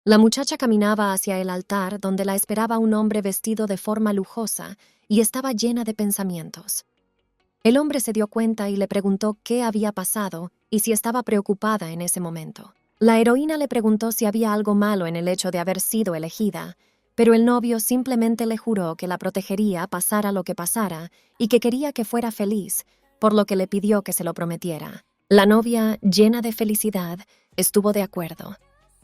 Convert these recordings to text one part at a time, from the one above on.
La muchacha caminaba hacia el altar donde la esperaba un hombre vestido de forma lujosa y estaba llena de pensamientos. El hombre se dio cuenta y le preguntó qué había pasado y si estaba preocupada en ese momento. La heroína le preguntó si había algo malo en el hecho de haber sido elegida, pero el novio simplemente le juró que la protegería pasara lo que pasara y que quería que fuera feliz, por lo que le pidió que se lo prometiera. La novia, llena de felicidad, estuvo de acuerdo.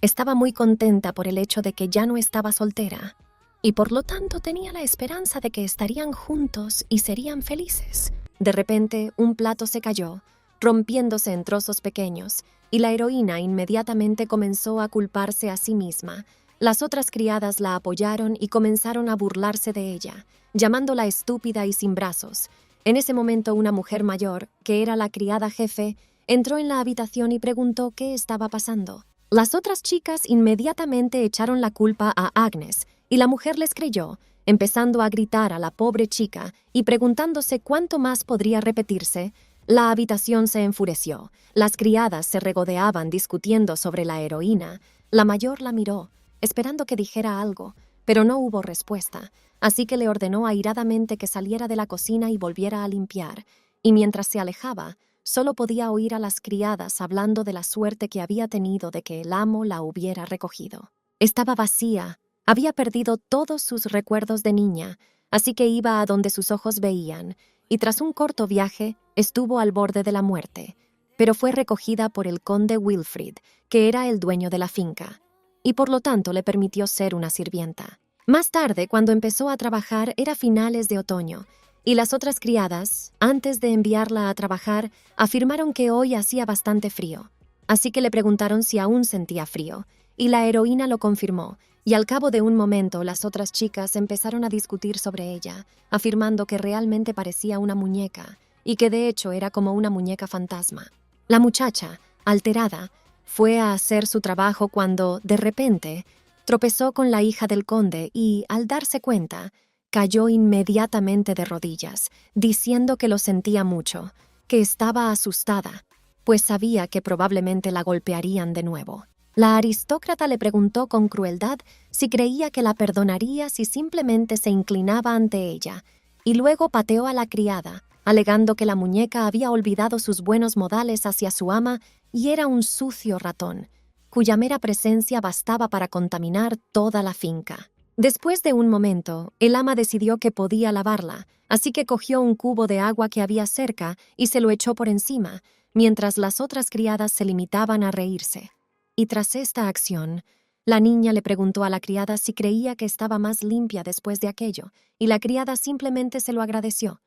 Estaba muy contenta por el hecho de que ya no estaba soltera, y por lo tanto tenía la esperanza de que estarían juntos y serían felices. De repente, un plato se cayó, rompiéndose en trozos pequeños, y la heroína inmediatamente comenzó a culparse a sí misma. Las otras criadas la apoyaron y comenzaron a burlarse de ella, llamándola estúpida y sin brazos. En ese momento, una mujer mayor, que era la criada jefe, entró en la habitación y preguntó qué estaba pasando. Las otras chicas inmediatamente echaron la culpa a Agnes, y la mujer les creyó, empezando a gritar a la pobre chica y preguntándose cuánto más podría repetirse. La habitación se enfureció. Las criadas se regodeaban discutiendo sobre la heroína. La mayor la miró, esperando que dijera algo, pero no hubo respuesta, así que le ordenó airadamente que saliera de la cocina y volviera a limpiar, y mientras se alejaba, solo podía oír a las criadas hablando de la suerte que había tenido de que el amo la hubiera recogido. Estaba vacía, había perdido todos sus recuerdos de niña, así que iba a donde sus ojos veían, y tras un corto viaje estuvo al borde de la muerte, pero fue recogida por el conde Wilfrid, que era el dueño de la finca, y por lo tanto le permitió ser una sirvienta. Más tarde, cuando empezó a trabajar, era finales de otoño, y las otras criadas, antes de enviarla a trabajar, afirmaron que hoy hacía bastante frío. Así que le preguntaron si aún sentía frío, y la heroína lo confirmó, y al cabo de un momento las otras chicas empezaron a discutir sobre ella, afirmando que realmente parecía una muñeca, y que de hecho era como una muñeca fantasma. La muchacha, alterada, fue a hacer su trabajo cuando, de repente, tropezó con la hija del conde y, al darse cuenta, cayó inmediatamente de rodillas, diciendo que lo sentía mucho, que estaba asustada, pues sabía que probablemente la golpearían de nuevo. La aristócrata le preguntó con crueldad si creía que la perdonaría si simplemente se inclinaba ante ella, y luego pateó a la criada, alegando que la muñeca había olvidado sus buenos modales hacia su ama y era un sucio ratón, cuya mera presencia bastaba para contaminar toda la finca. Después de un momento, el ama decidió que podía lavarla, así que cogió un cubo de agua que había cerca y se lo echó por encima, mientras las otras criadas se limitaban a reírse. Y tras esta acción, la niña le preguntó a la criada si creía que estaba más limpia después de aquello, y la criada simplemente se lo agradeció.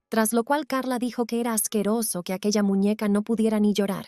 Tras lo cual Carla dijo que era asqueroso que aquella muñeca no pudiera ni llorar,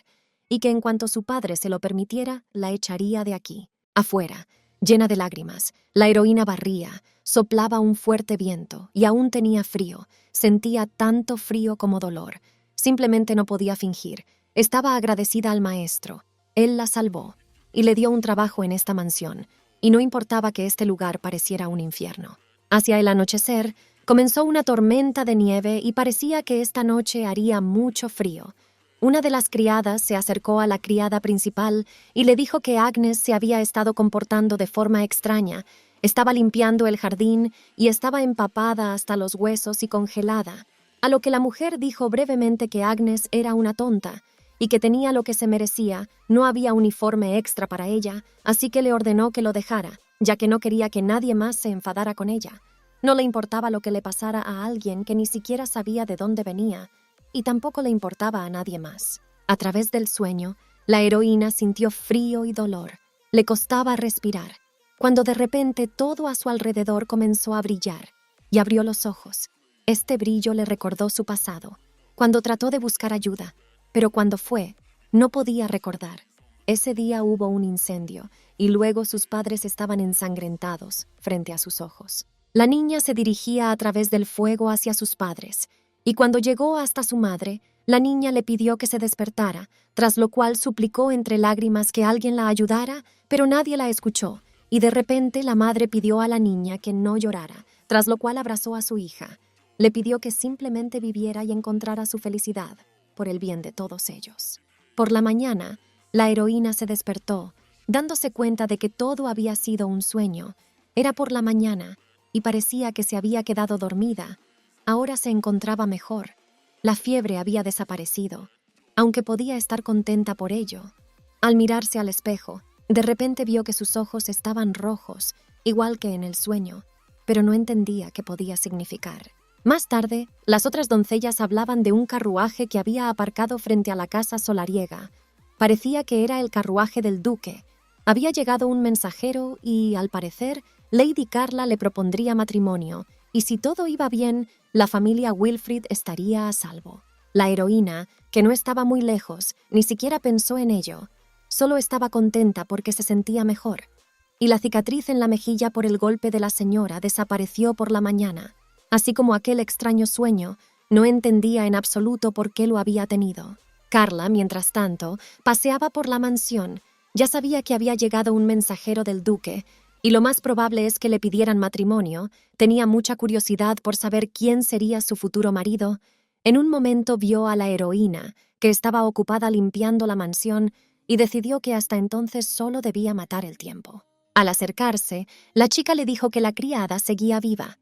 y que en cuanto su padre se lo permitiera, la echaría de aquí. Afuera, llena de lágrimas, la heroína barría, soplaba un fuerte viento, y aún tenía frío, sentía tanto frío como dolor. Simplemente no podía fingir, estaba agradecida al maestro. Él la salvó, y le dio un trabajo en esta mansión, y no importaba que este lugar pareciera un infierno. Hacia el anochecer, comenzó una tormenta de nieve y parecía que esta noche haría mucho frío. Una de las criadas se acercó a la criada principal y le dijo que Agnes se había estado comportando de forma extraña. Estaba limpiando el jardín y estaba empapada hasta los huesos y congelada, a lo que la mujer dijo brevemente que Agnes era una tonta y que tenía lo que se merecía, no había uniforme extra para ella, así que le ordenó que lo dejara, ya que no quería que nadie más se enfadara con ella. No le importaba lo que le pasara a alguien que ni siquiera sabía de dónde venía, y tampoco le importaba a nadie más. A través del sueño, la heroína sintió frío y dolor. Le costaba respirar, cuando de repente todo a su alrededor comenzó a brillar, y abrió los ojos. Este brillo le recordó su pasado, cuando trató de buscar ayuda, pero cuando fue, no podía recordar. Ese día hubo un incendio, y luego sus padres estaban ensangrentados frente a sus ojos. La niña se dirigía a través del fuego hacia sus padres, y cuando llegó hasta su madre, la niña le pidió que se despertara, tras lo cual suplicó entre lágrimas que alguien la ayudara, pero nadie la escuchó, y de repente la madre pidió a la niña que no llorara, tras lo cual abrazó a su hija. Le pidió que simplemente viviera y encontrara su felicidad, por el bien de todos ellos. Por la mañana, la heroína se despertó, dándose cuenta de que todo había sido un sueño. Era por la mañana y parecía que se había quedado dormida. Ahora se encontraba mejor. La fiebre había desaparecido, aunque podía estar contenta por ello. Al mirarse al espejo, de repente vio que sus ojos estaban rojos, igual que en el sueño, pero no entendía qué podía significar. Más tarde, las otras doncellas hablaban de un carruaje que había aparcado frente a la casa solariega. Parecía que era el carruaje del duque. Había llegado un mensajero y, al parecer, Lady Carla le propondría matrimonio, y si todo iba bien, la familia Wilfrid estaría a salvo. La heroína, que no estaba muy lejos, ni siquiera pensó en ello. Solo estaba contenta porque se sentía mejor. Y la cicatriz en la mejilla por el golpe de la señora desapareció por la mañana. Así como aquel extraño sueño, no entendía en absoluto por qué lo había tenido. Carla, mientras tanto, paseaba por la mansión. Ya sabía que había llegado un mensajero del duque, y lo más probable es que le pidieran matrimonio. Tenía mucha curiosidad por saber quién sería su futuro marido. En un momento vio a la heroína, que estaba ocupada limpiando la mansión, y decidió que hasta entonces solo debía matar el tiempo. Al acercarse, la chica le dijo que la criada seguía viva.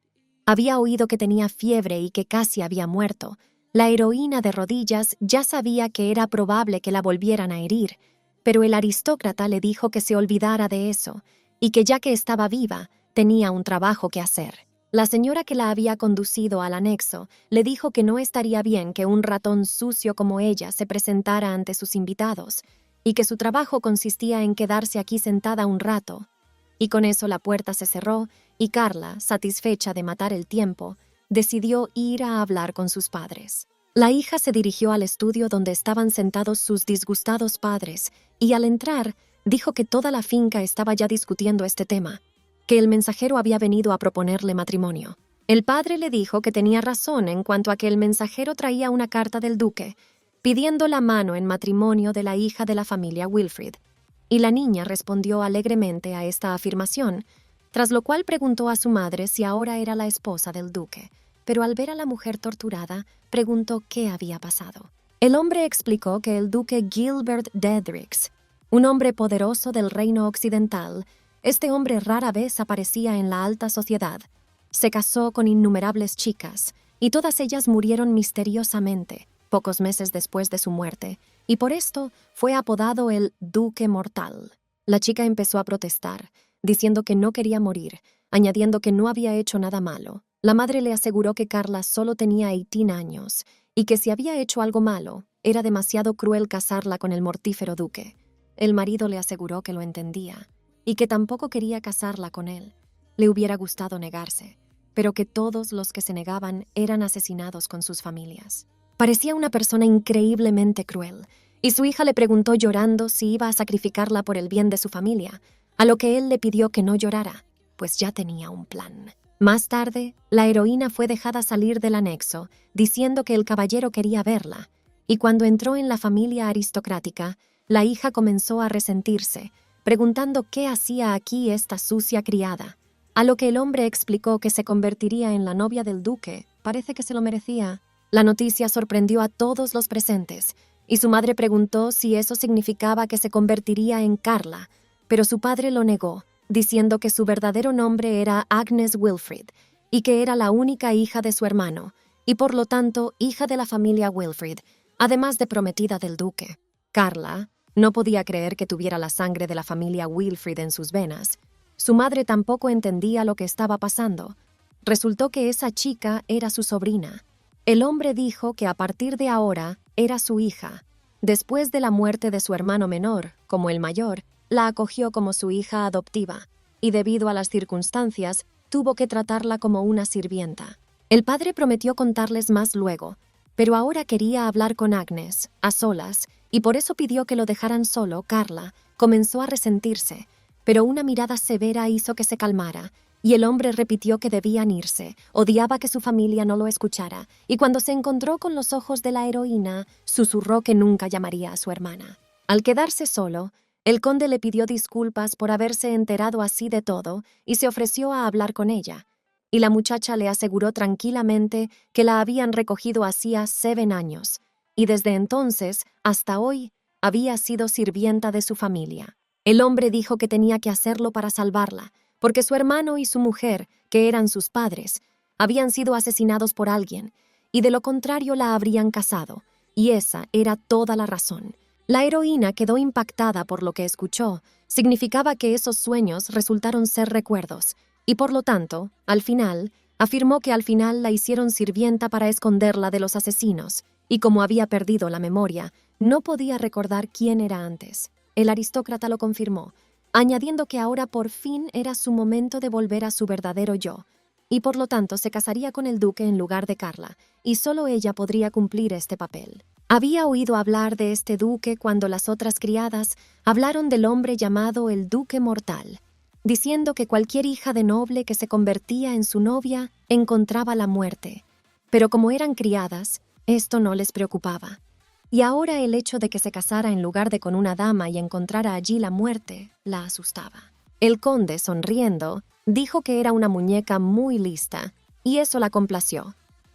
Había oído que tenía fiebre y que casi había muerto. La heroína de rodillas ya sabía que era probable que la volvieran a herir, pero el aristócrata le dijo que se olvidara de eso, y que ya que estaba viva, tenía un trabajo que hacer. La señora que la había conducido al anexo le dijo que no estaría bien que un ratón sucio como ella se presentara ante sus invitados, y que su trabajo consistía en quedarse aquí sentada un rato. Y con eso la puerta se cerró, y Carla, satisfecha de matar el tiempo, decidió ir a hablar con sus padres. La hija se dirigió al estudio donde estaban sentados sus disgustados padres, y al entrar, dijo que toda la finca estaba ya discutiendo este tema, que el mensajero había venido a proponerle matrimonio. El padre le dijo que tenía razón en cuanto a que el mensajero traía una carta del duque, pidiendo la mano en matrimonio de la hija de la familia Wilfrid, y la niña respondió alegremente a esta afirmación, tras lo cual preguntó a su madre si ahora era la esposa del duque, pero al ver a la mujer torturada, preguntó qué había pasado. El hombre explicó que el duque Gilbert Dedrix, un hombre poderoso del reino occidental, este hombre rara vez aparecía en la alta sociedad. Se casó con innumerables chicas, y todas ellas murieron misteriosamente, pocos meses después de su muerte, y por esto fue apodado el Duque Mortal. La chica empezó a protestar, diciendo que no quería morir, añadiendo que no había hecho nada malo. La madre le aseguró que Carla solo tenía 18 años, y que si había hecho algo malo, era demasiado cruel casarla con el mortífero duque. El marido le aseguró que lo entendía, y que tampoco quería casarla con él. Le hubiera gustado negarse, pero que todos los que se negaban eran asesinados con sus familias. Parecía una persona increíblemente cruel, y su hija le preguntó llorando si iba a sacrificarla por el bien de su familia, a lo que él le pidió que no llorara, pues ya tenía un plan. Más tarde, la heroína fue dejada salir del anexo, diciendo que el caballero quería verla, y cuando entró en la familia aristocrática, la hija comenzó a resentirse, preguntando qué hacía aquí esta sucia criada, a lo que el hombre explicó que se convertiría en la novia del duque. Parece que se lo merecía. La noticia sorprendió a todos los presentes, y su madre preguntó si eso significaba que se convertiría en Carla, pero su padre lo negó, diciendo que su verdadero nombre era Agnes Wilfrid, y que era la única hija de su hermano, y por lo tanto hija de la familia Wilfrid, además de prometida del duque. Carla no podía creer que tuviera la sangre de la familia Wilfrid en sus venas. Su madre tampoco entendía lo que estaba pasando. Resultó que esa chica era su sobrina. El hombre dijo que a partir de ahora era su hija. Después de la muerte de su hermano menor, como el mayor, la acogió como su hija adoptiva, y debido a las circunstancias, tuvo que tratarla como una sirvienta. El padre prometió contarles más luego, pero ahora quería hablar con Agnes, a solas, y por eso pidió que lo dejaran solo. Carla comenzó a resentirse, pero una mirada severa hizo que se calmara, y el hombre repitió que debían irse. Odiaba que su familia no lo escuchara, y cuando se encontró con los ojos de la heroína, susurró que nunca llamaría a su hermana. Al quedarse solo, el conde le pidió disculpas por haberse enterado así de todo y se ofreció a hablar con ella, y la muchacha le aseguró tranquilamente que la habían recogido hacía 7 años, y desde entonces hasta hoy había sido sirvienta de su familia. El hombre dijo que tenía que hacerlo para salvarla, porque su hermano y su mujer, que eran sus padres, habían sido asesinados por alguien, y de lo contrario la habrían casado, y esa era toda la razón. La heroína quedó impactada por lo que escuchó. Significaba que esos sueños resultaron ser recuerdos, y por lo tanto, al final, afirmó que al final la hicieron sirvienta para esconderla de los asesinos, y como había perdido la memoria, no podía recordar quién era antes. El aristócrata lo confirmó, añadiendo que ahora por fin era su momento de volver a su verdadero yo, y por lo tanto se casaría con el duque en lugar de Carla, y solo ella podría cumplir este papel. Había oído hablar de este duque cuando las otras criadas hablaron del hombre llamado el Duque Mortal, diciendo que cualquier hija de noble que se convertía en su novia encontraba la muerte. Pero como eran criadas, esto no les preocupaba. Y ahora el hecho de que se casara en lugar de con una dama y encontrara allí la muerte la asustaba. El conde, sonriendo, dijo que era una muñeca muy lista, y eso la complació.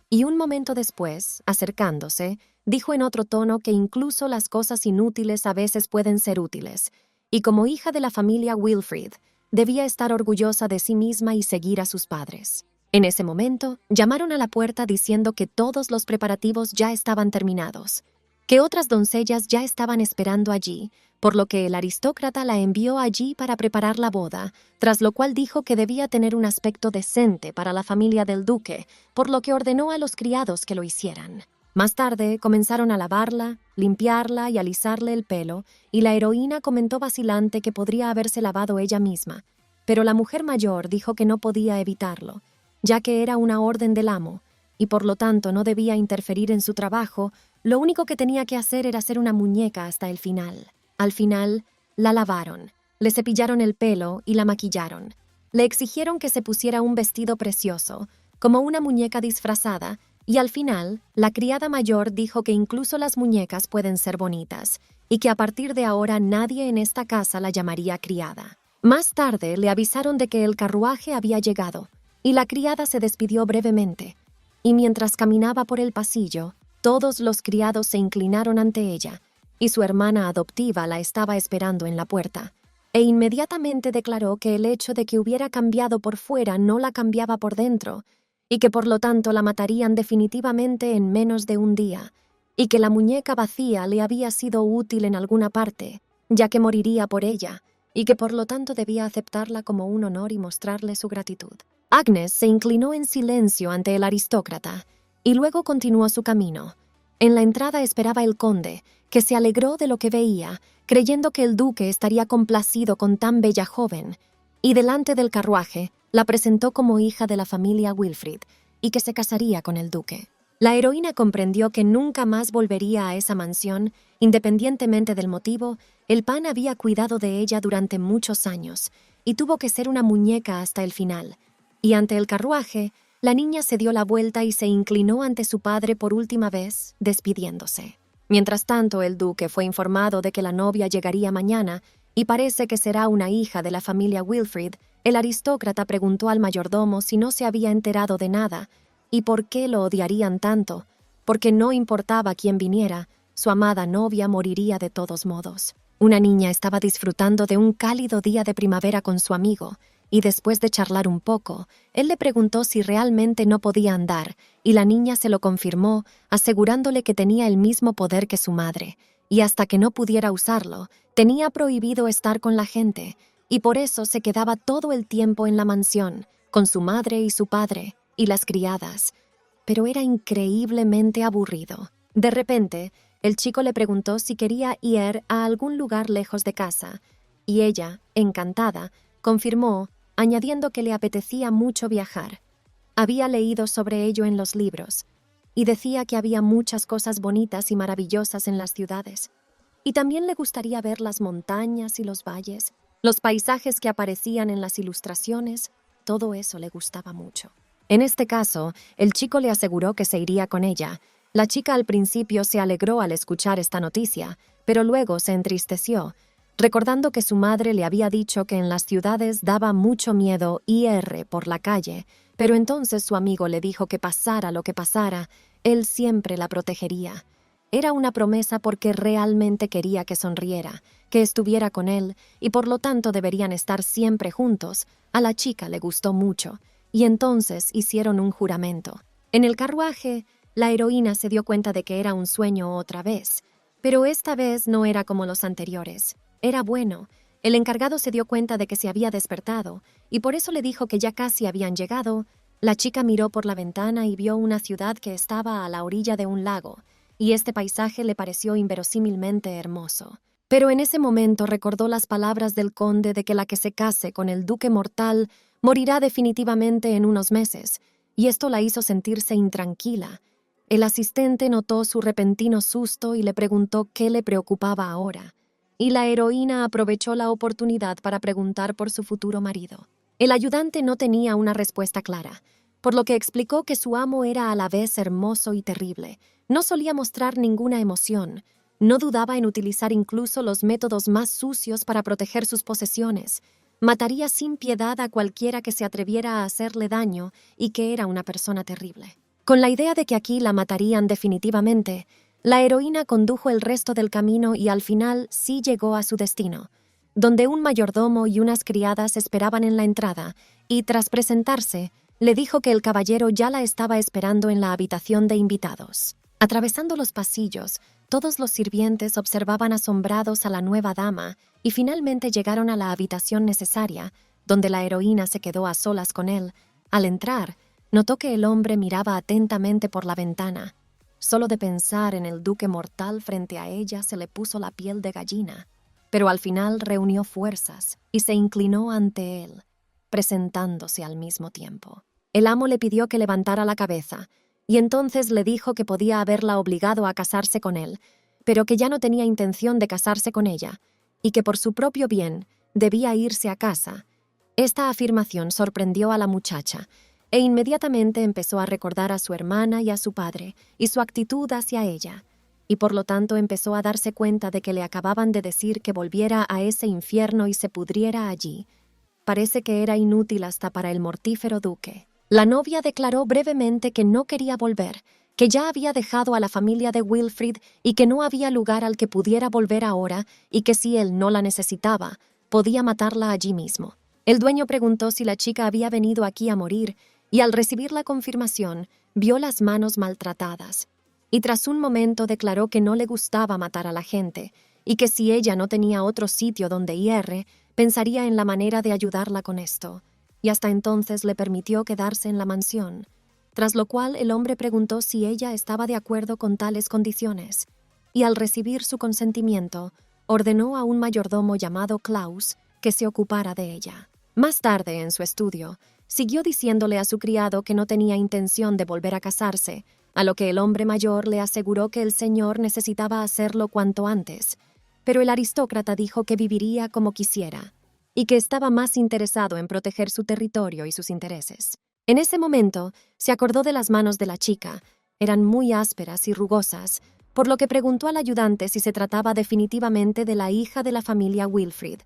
Y un momento después, acercándose, dijo en otro tono que incluso las cosas inútiles a veces pueden ser útiles, y como hija de la familia Wilfrid, debía estar orgullosa de sí misma y seguir a sus padres. En ese momento, llamaron a la puerta diciendo que todos los preparativos ya estaban terminados, que otras doncellas ya estaban esperando allí, por lo que el aristócrata la envió allí para preparar la boda, tras lo cual dijo que debía tener un aspecto decente para la familia del duque, por lo que ordenó a los criados que lo hicieran. Más tarde comenzaron a lavarla, limpiarla y alisarle el pelo, y la heroína comentó vacilante que podría haberse lavado ella misma, pero la mujer mayor dijo que no podía evitarlo, ya que era una orden del amo, y por lo tanto no debía interferir en su trabajo. Lo único que tenía que hacer era ser una muñeca hasta el final. Al final, la lavaron, le cepillaron el pelo y la maquillaron. Le exigieron que se pusiera un vestido precioso, como una muñeca disfrazada, y al final, la criada mayor dijo que incluso las muñecas pueden ser bonitas, y que a partir de ahora nadie en esta casa la llamaría criada. Más tarde le avisaron de que el carruaje había llegado, y la criada se despidió brevemente, y mientras caminaba por el pasillo, todos los criados se inclinaron ante ella, y su hermana adoptiva la estaba esperando en la puerta, e inmediatamente declaró que el hecho de que hubiera cambiado por fuera no la cambiaba por dentro, y que por lo tanto la matarían definitivamente en menos de un día, y que la muñeca vacía le había sido útil en alguna parte, ya que moriría por ella, y que por lo tanto debía aceptarla como un honor y mostrarle su gratitud. Agnes se inclinó en silencio ante el aristócrata, y luego continuó su camino. En la entrada esperaba el conde, que se alegró de lo que veía, creyendo que el duque estaría complacido con tan bella joven, y delante del carruaje la presentó como hija de la familia Wilfrid, y que se casaría con el duque. La heroína comprendió que nunca más volvería a esa mansión, independientemente del motivo. El pan había cuidado de ella durante muchos años, y tuvo que ser una muñeca hasta el final. Y ante el carruaje, la niña se dio la vuelta y se inclinó ante su padre por última vez, despidiéndose. Mientras tanto, el duque fue informado de que la novia llegaría mañana, y parece que será una hija de la familia Wilfrid. El aristócrata preguntó al mayordomo si no se había enterado de nada, y por qué lo odiarían tanto, porque no importaba quién viniera, su amada novia moriría de todos modos. Una niña estaba disfrutando de un cálido día de primavera con su amigo, y después de charlar un poco, él le preguntó si realmente no podía andar, y la niña se lo confirmó, asegurándole que tenía el mismo poder que su madre, y hasta que no pudiera usarlo, tenía prohibido estar con la gente, y por eso se quedaba todo el tiempo en la mansión, con su madre y su padre, y las criadas. Pero era increíblemente aburrido. De repente, el chico le preguntó si quería ir a algún lugar lejos de casa, y ella, encantada, confirmó, añadiendo que le apetecía mucho viajar. Había leído sobre ello en los libros, y decía que había muchas cosas bonitas y maravillosas en las ciudades. Y también le gustaría ver las montañas y los valles, los paisajes que aparecían en las ilustraciones. Todo eso le gustaba mucho. En este caso, el chico le aseguró que se iría con ella. La chica al principio se alegró al escuchar esta noticia, pero luego se entristeció, recordando que su madre le había dicho que en las ciudades daba mucho miedo ir por la calle, pero entonces su amigo le dijo que pasara lo que pasara, él siempre la protegería. Era una promesa porque realmente quería que sonriera, que estuviera con él y por lo tanto deberían estar siempre juntos, a la chica le gustó mucho y entonces hicieron un juramento. En el carruaje, la heroína se dio cuenta de que era un sueño otra vez, pero esta vez no era como los anteriores. Era bueno. El encargado se dio cuenta de que se había despertado y por eso le dijo que ya casi habían llegado. La chica miró por la ventana y vio una ciudad que estaba a la orilla de un lago, y este paisaje le pareció inverosímilmente hermoso. Pero en ese momento recordó las palabras del conde de que la que se case con el duque mortal morirá definitivamente en unos meses, y esto la hizo sentirse intranquila. El asistente notó su repentino susto y le preguntó qué le preocupaba ahora, y la heroína aprovechó la oportunidad para preguntar por su futuro marido. El ayudante no tenía una respuesta clara, por lo que explicó que su amo era a la vez hermoso y terrible. No solía mostrar ninguna emoción, no dudaba en utilizar incluso los métodos más sucios para proteger sus posesiones. Mataría sin piedad a cualquiera que se atreviera a hacerle daño y que era una persona terrible. Con la idea de que aquí la matarían definitivamente, la heroína condujo el resto del camino y al final sí llegó a su destino, donde un mayordomo y unas criadas esperaban en la entrada, y tras presentarse, le dijo que el caballero ya la estaba esperando en la habitación de invitados. Atravesando los pasillos, todos los sirvientes observaban asombrados a la nueva dama y finalmente llegaron a la habitación necesaria, donde la heroína se quedó a solas con él. Al entrar, notó que el hombre miraba atentamente por la ventana. Solo de pensar en el duque mortal frente a ella se le puso la piel de gallina, pero al final reunió fuerzas y se inclinó ante él, presentándose al mismo tiempo. El amo le pidió que levantara la cabeza, y entonces le dijo que podía haberla obligado a casarse con él, pero que ya no tenía intención de casarse con ella, y que por su propio bien debía irse a casa. Esta afirmación sorprendió a la muchacha, e inmediatamente empezó a recordar a su hermana y a su padre, y su actitud hacia ella, y por lo tanto empezó a darse cuenta de que le acababan de decir que volviera a ese infierno y se pudriera allí. Parece que era inútil hasta para el mortífero duque. La novia declaró brevemente que no quería volver, que ya había dejado a la familia de Wilfrid y que no había lugar al que pudiera volver ahora y que si él no la necesitaba, podía matarla allí mismo. El dueño preguntó si la chica había venido aquí a morir y al recibir la confirmación, vio las manos maltratadas. Y tras un momento declaró que no le gustaba matar a la gente y que si ella no tenía otro sitio donde hierre, pensaría en la manera de ayudarla con esto. Y hasta entonces le permitió quedarse en la mansión, tras lo cual el hombre preguntó si ella estaba de acuerdo con tales condiciones, y al recibir su consentimiento, ordenó a un mayordomo llamado Klaus que se ocupara de ella. Más tarde, en su estudio, siguió diciéndole a su criado que no tenía intención de volver a casarse, a lo que el hombre mayor le aseguró que el señor necesitaba hacerlo cuanto antes, pero el aristócrata dijo que viviría como quisiera, y que estaba más interesado en proteger su territorio y sus intereses. En ese momento, se acordó de las manos de la chica. Eran muy ásperas y rugosas, por lo que preguntó al ayudante si se trataba definitivamente de la hija de la familia Wilfrid,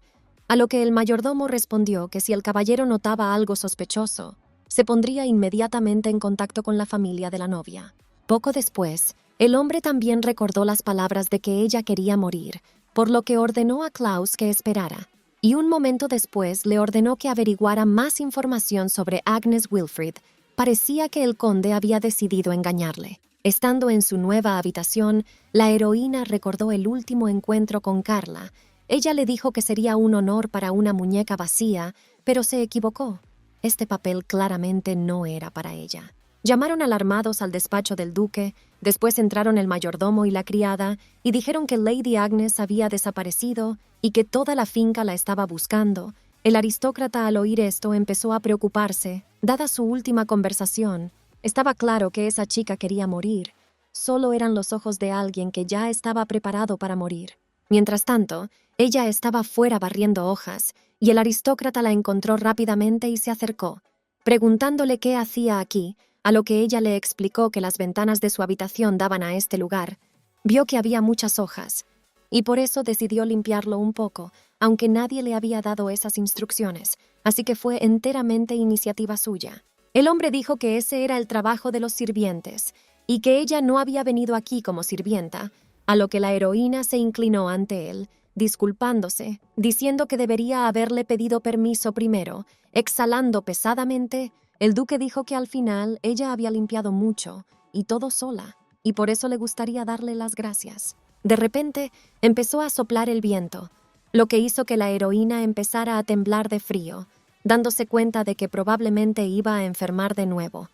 a lo que el mayordomo respondió que si el caballero notaba algo sospechoso, se pondría inmediatamente en contacto con la familia de la novia. Poco después, el hombre también recordó las palabras de que ella quería morir, por lo que ordenó a Klaus que esperara, y un momento después le ordenó que averiguara más información sobre Agnes Wilfrid. Parecía que el conde había decidido engañarle. Estando en su nueva habitación, la heroína recordó el último encuentro con Carla. Ella le dijo que sería un honor para una muñeca vacía, pero se equivocó. Este papel claramente no era para ella. Llamaron alarmados al despacho del duque, después entraron el mayordomo y la criada y dijeron que Lady Agnes había desaparecido y que toda la finca la estaba buscando. El aristócrata al oír esto empezó a preocuparse. Dada su última conversación, estaba claro que esa chica quería morir. Solo eran los ojos de alguien que ya estaba preparado para morir. Mientras tanto, ella estaba fuera barriendo hojas y el aristócrata la encontró rápidamente y se acercó, preguntándole qué hacía aquí, a lo que ella le explicó que las ventanas de su habitación daban a este lugar. Vio que había muchas hojas, y por eso decidió limpiarlo un poco, aunque nadie le había dado esas instrucciones, así que fue enteramente iniciativa suya. El hombre dijo que ese era el trabajo de los sirvientes, y que ella no había venido aquí como sirvienta, a lo que la heroína se inclinó ante él, disculpándose, diciendo que debería haberle pedido permiso primero. Exhalando pesadamente, el duque dijo que al final ella había limpiado mucho y todo sola, y por eso le gustaría darle las gracias. De repente, empezó a soplar el viento, lo que hizo que la heroína empezara a temblar de frío, dándose cuenta de que probablemente iba a enfermar de nuevo.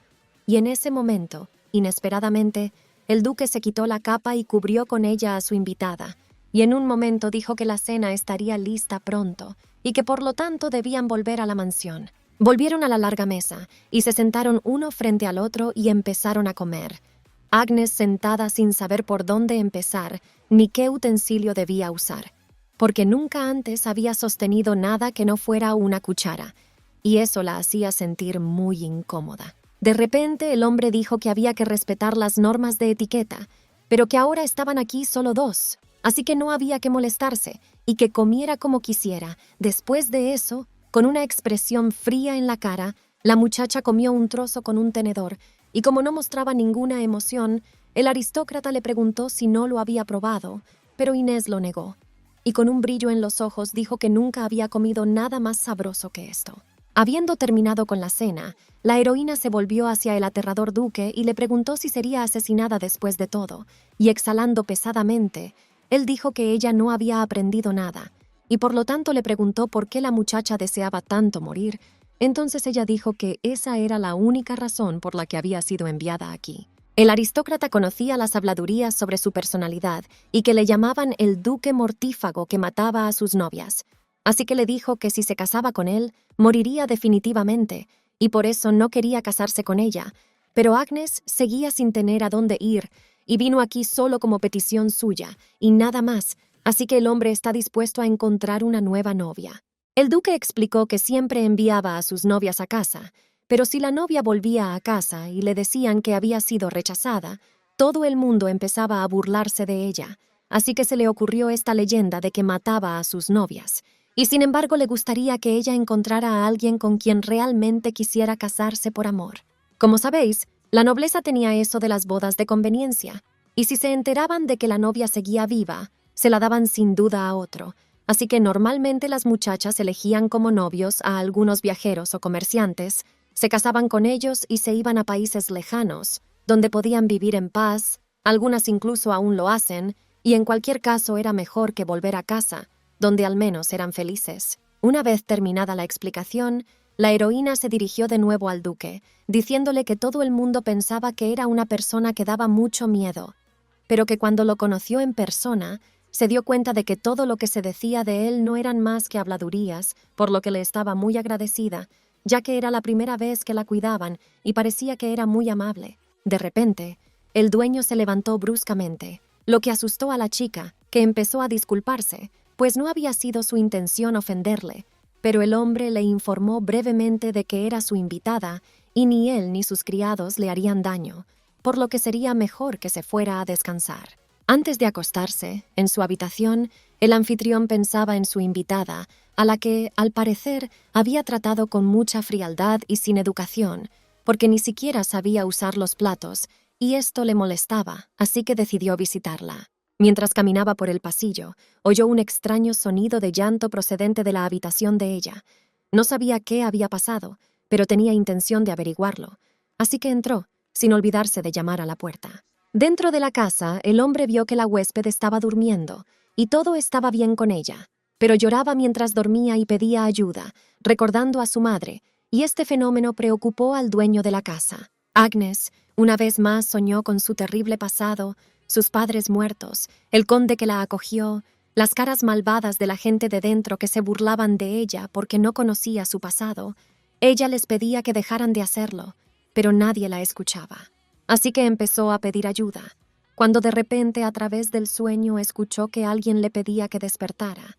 Y en ese momento, inesperadamente, el duque se quitó la capa y cubrió con ella a su invitada, y en un momento dijo que la cena estaría lista pronto, y que por lo tanto debían volver a la mansión. Volvieron a la larga mesa, y se sentaron uno frente al otro y empezaron a comer. Agnes sentada sin saber por dónde empezar, ni qué utensilio debía usar, porque nunca antes había sostenido nada que no fuera una cuchara, y eso la hacía sentir muy incómoda. De repente el hombre dijo que había que respetar las normas de etiqueta, pero que ahora estaban aquí solo dos, así que no había que molestarse, y que comiera como quisiera. Después de eso, con una expresión fría en la cara, la muchacha comió un trozo con un tenedor, y como no mostraba ninguna emoción, el aristócrata le preguntó si no lo había probado, pero Inés lo negó, y con un brillo en los ojos dijo que nunca había comido nada más sabroso que esto. Habiendo terminado con la cena, la heroína se volvió hacia el aterrador duque y le preguntó si sería asesinada después de todo, y exhalando pesadamente, él dijo que ella no había aprendido nada, y por lo tanto le preguntó por qué la muchacha deseaba tanto morir. Entonces ella dijo que esa era la única razón por la que había sido enviada aquí. El aristócrata conocía las habladurías sobre su personalidad y que le llamaban el duque mortífago que mataba a sus novias. Así que le dijo que si se casaba con él, moriría definitivamente, y por eso no quería casarse con ella. Pero Agnes seguía sin tener a dónde ir, y vino aquí solo como petición suya, y nada más, así que el hombre está dispuesto a encontrar una nueva novia. El duque explicó que siempre enviaba a sus novias a casa, pero si la novia volvía a casa y le decían que había sido rechazada, todo el mundo empezaba a burlarse de ella, así que se le ocurrió esta leyenda de que mataba a sus novias. Y sin embargo le gustaría que ella encontrara a alguien con quien realmente quisiera casarse por amor. Como sabéis, la nobleza tenía eso de las bodas de conveniencia, y si se enteraban de que la novia seguía viva, se la daban sin duda a otro, así que normalmente las muchachas elegían como novios a algunos viajeros o comerciantes, se casaban con ellos y se iban a países lejanos, donde podían vivir en paz, algunas incluso aún lo hacen, y en cualquier caso era mejor que volver a casa, donde al menos eran felices. Una vez terminada la explicación, la heroína se dirigió de nuevo al duque, diciéndole que todo el mundo pensaba que era una persona que daba mucho miedo, pero que cuando lo conoció en persona, se dio cuenta de que todo lo que se decía de él no eran más que habladurías, por lo que le estaba muy agradecida, ya que era la primera vez que la cuidaban y parecía que era muy amable. De repente, el dueño se levantó bruscamente, lo que asustó a la chica, que empezó a disculparse, pues no había sido su intención ofenderle, pero el hombre le informó brevemente de que era su invitada y ni él ni sus criados le harían daño, por lo que sería mejor que se fuera a descansar. Antes de acostarse, en su habitación, el anfitrión pensaba en su invitada, a la que, al parecer, había tratado con mucha frialdad y sin educación, porque ni siquiera sabía usar los platos, y esto le molestaba, así que decidió visitarla. Mientras caminaba por el pasillo, oyó un extraño sonido de llanto procedente de la habitación de ella. No sabía qué había pasado, pero tenía intención de averiguarlo, así que entró, sin olvidarse de llamar a la puerta. Dentro de la casa, el hombre vio que la huésped estaba durmiendo, y todo estaba bien con ella, pero lloraba mientras dormía y pedía ayuda, recordando a su madre, y este fenómeno preocupó al dueño de la casa. Agnes, una vez más, soñó con su terrible pasado, sus padres muertos, el conde que la acogió, las caras malvadas de la gente de dentro que se burlaban de ella porque no conocía su pasado. Ella les pedía que dejaran de hacerlo, pero nadie la escuchaba. Así que empezó a pedir ayuda, cuando de repente a través del sueño escuchó que alguien le pedía que despertara,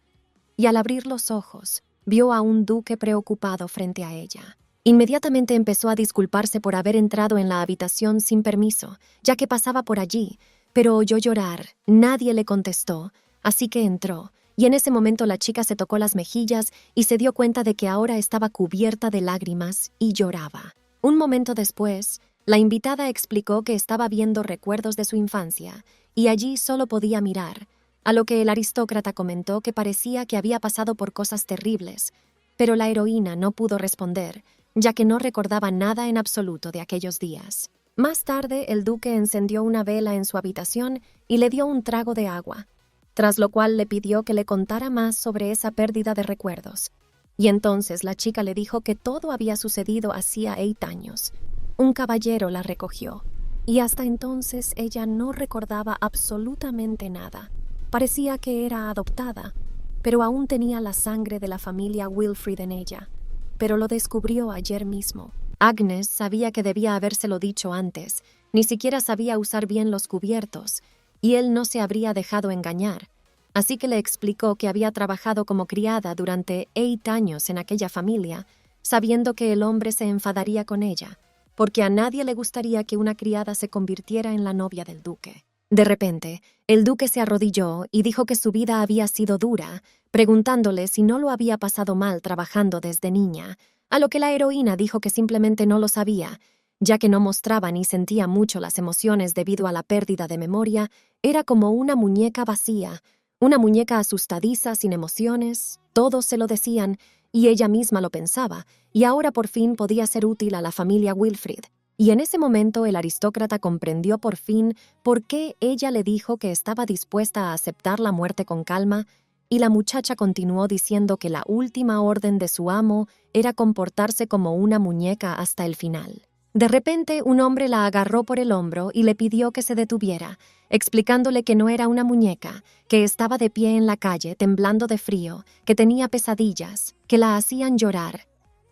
y al abrir los ojos, vio a un duque preocupado frente a ella. Inmediatamente empezó a disculparse por haber entrado en la habitación sin permiso, ya que pasaba por allí, pero oyó llorar, nadie le contestó, así que entró, y en ese momento la chica se tocó las mejillas y se dio cuenta de que ahora estaba cubierta de lágrimas y lloraba. Un momento después, la invitada explicó que estaba viendo recuerdos de su infancia, y allí solo podía mirar, a lo que el aristócrata comentó que parecía que había pasado por cosas terribles, pero la heroína no pudo responder, ya que no recordaba nada en absoluto de aquellos días. Más tarde, el duque encendió una vela en su habitación y le dio un trago de agua, tras lo cual le pidió que le contara más sobre esa pérdida de recuerdos. Y entonces la chica le dijo que todo había sucedido hacía 8 años. Un caballero la recogió, y hasta entonces ella no recordaba absolutamente nada. Parecía que era adoptada, pero aún tenía la sangre de la familia Wilfrid en ella. Pero lo descubrió ayer mismo. Agnes sabía que debía habérselo dicho antes, ni siquiera sabía usar bien los cubiertos, y él no se habría dejado engañar. Así que le explicó que había trabajado como criada durante 8 años en aquella familia, sabiendo que el hombre se enfadaría con ella, porque a nadie le gustaría que una criada se convirtiera en la novia del duque. De repente, el duque se arrodilló y dijo que su vida había sido dura, preguntándole si no lo había pasado mal trabajando desde niña, a lo que la heroína dijo que simplemente no lo sabía, ya que no mostraba ni sentía mucho las emociones debido a la pérdida de memoria. Era como una muñeca vacía, una muñeca asustadiza, sin emociones. Todos se lo decían, y ella misma lo pensaba, y ahora por fin podía ser útil a la familia Wilfrid. Y en ese momento el aristócrata comprendió por fin por qué ella le dijo que estaba dispuesta a aceptar la muerte con calma, y la muchacha continuó diciendo que la última orden de su amo era comportarse como una muñeca hasta el final. De repente, un hombre la agarró por el hombro y le pidió que se detuviera, explicándole que no era una muñeca, que estaba de pie en la calle temblando de frío, que tenía pesadillas, que la hacían llorar.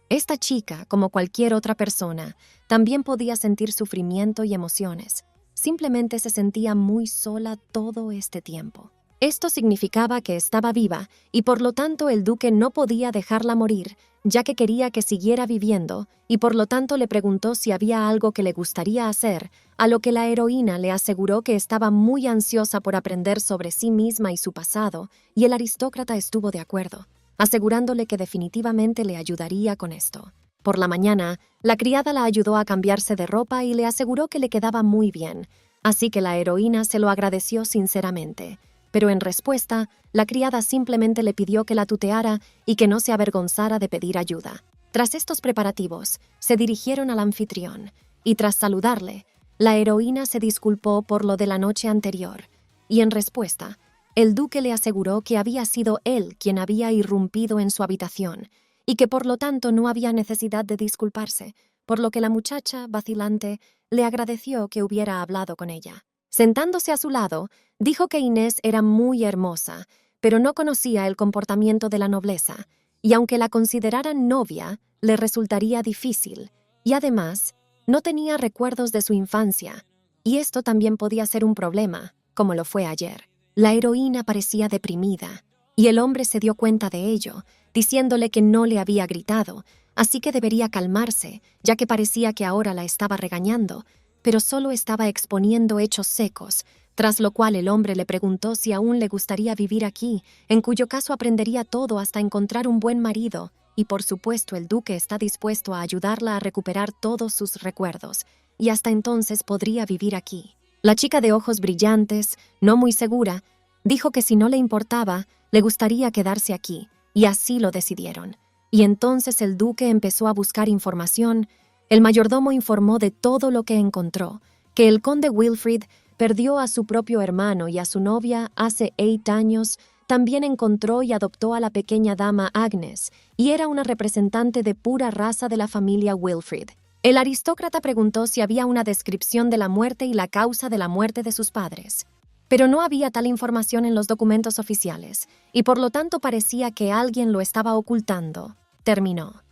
Esta chica, como cualquier otra persona, también podía sentir sufrimiento y emociones. Simplemente se sentía muy sola todo este tiempo. Esto significaba que estaba viva y por lo tanto el duque no podía dejarla morir, ya que quería que siguiera viviendo, y por lo tanto le preguntó si había algo que le gustaría hacer, a lo que la heroína le aseguró que estaba muy ansiosa por aprender sobre sí misma y su pasado, y el aristócrata estuvo de acuerdo, asegurándole que definitivamente le ayudaría con esto. Por la mañana, la criada la ayudó a cambiarse de ropa y le aseguró que le quedaba muy bien, así que la heroína se lo agradeció sinceramente. Pero en respuesta, la criada simplemente le pidió que la tuteara y que no se avergonzara de pedir ayuda. Tras estos preparativos, se dirigieron al anfitrión, y tras saludarle, la heroína se disculpó por lo de la noche anterior, y en respuesta, el duque le aseguró que había sido él quien había irrumpido en su habitación, y que por lo tanto no había necesidad de disculparse, por lo que la muchacha, vacilante, le agradeció que hubiera hablado con ella. Sentándose a su lado, dijo que Inés era muy hermosa, pero no conocía el comportamiento de la nobleza, y aunque la consideraran novia, le resultaría difícil, y además, no tenía recuerdos de su infancia, y esto también podía ser un problema, como lo fue ayer. La heroína parecía deprimida, y el hombre se dio cuenta de ello, diciéndole que no le había gritado, así que debería calmarse, ya que parecía que ahora la estaba regañando, pero solo estaba exponiendo hechos secos, tras lo cual el hombre le preguntó si aún le gustaría vivir aquí, en cuyo caso aprendería todo hasta encontrar un buen marido, y por supuesto el duque está dispuesto a ayudarla a recuperar todos sus recuerdos, y hasta entonces podría vivir aquí. La chica de ojos brillantes, no muy segura, dijo que si no le importaba, le gustaría quedarse aquí, y así lo decidieron. Y entonces el duque empezó a buscar información. El mayordomo informó de todo lo que encontró, que el conde Wilfrid perdió a su propio hermano y a su novia hace 8 años, también encontró y adoptó a la pequeña dama Agnes, y era una representante de pura raza de la familia Wilfrid. El aristócrata preguntó si había una descripción de la muerte y la causa de la muerte de sus padres. Pero no había tal información en los documentos oficiales, y por lo tanto parecía que alguien lo estaba ocultando. Terminó.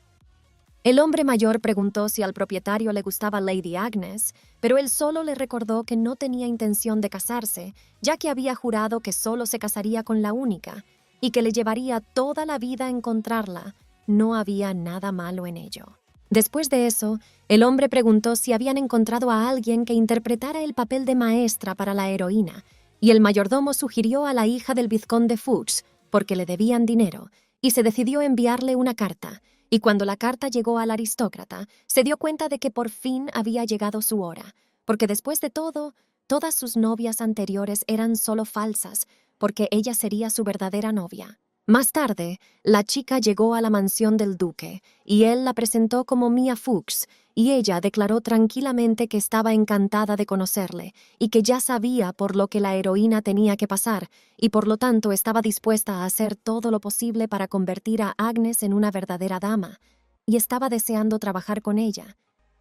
El hombre mayor preguntó si al propietario le gustaba Lady Agnes, pero él solo le recordó que no tenía intención de casarse, ya que había jurado que solo se casaría con la única, y que le llevaría toda la vida a encontrarla. No había nada malo en ello. Después de eso, el hombre preguntó si habían encontrado a alguien que interpretara el papel de maestra para la heroína, y el mayordomo sugirió a la hija del vizconde Fuchs, porque le debían dinero, y se decidió enviarle una carta. Y cuando la carta llegó al aristócrata, se dio cuenta de que por fin había llegado su hora, porque después de todo, Todas sus novias anteriores eran solo falsas, porque ella sería su verdadera novia. Más tarde, la chica llegó a la mansión del duque, y él la presentó como Mia Fuchs, y ella declaró tranquilamente que estaba encantada de conocerle, y que ya sabía por lo que la heroína tenía que pasar, y por lo tanto estaba dispuesta a hacer todo lo posible para convertir a Agnes en una verdadera dama, y estaba deseando trabajar con ella.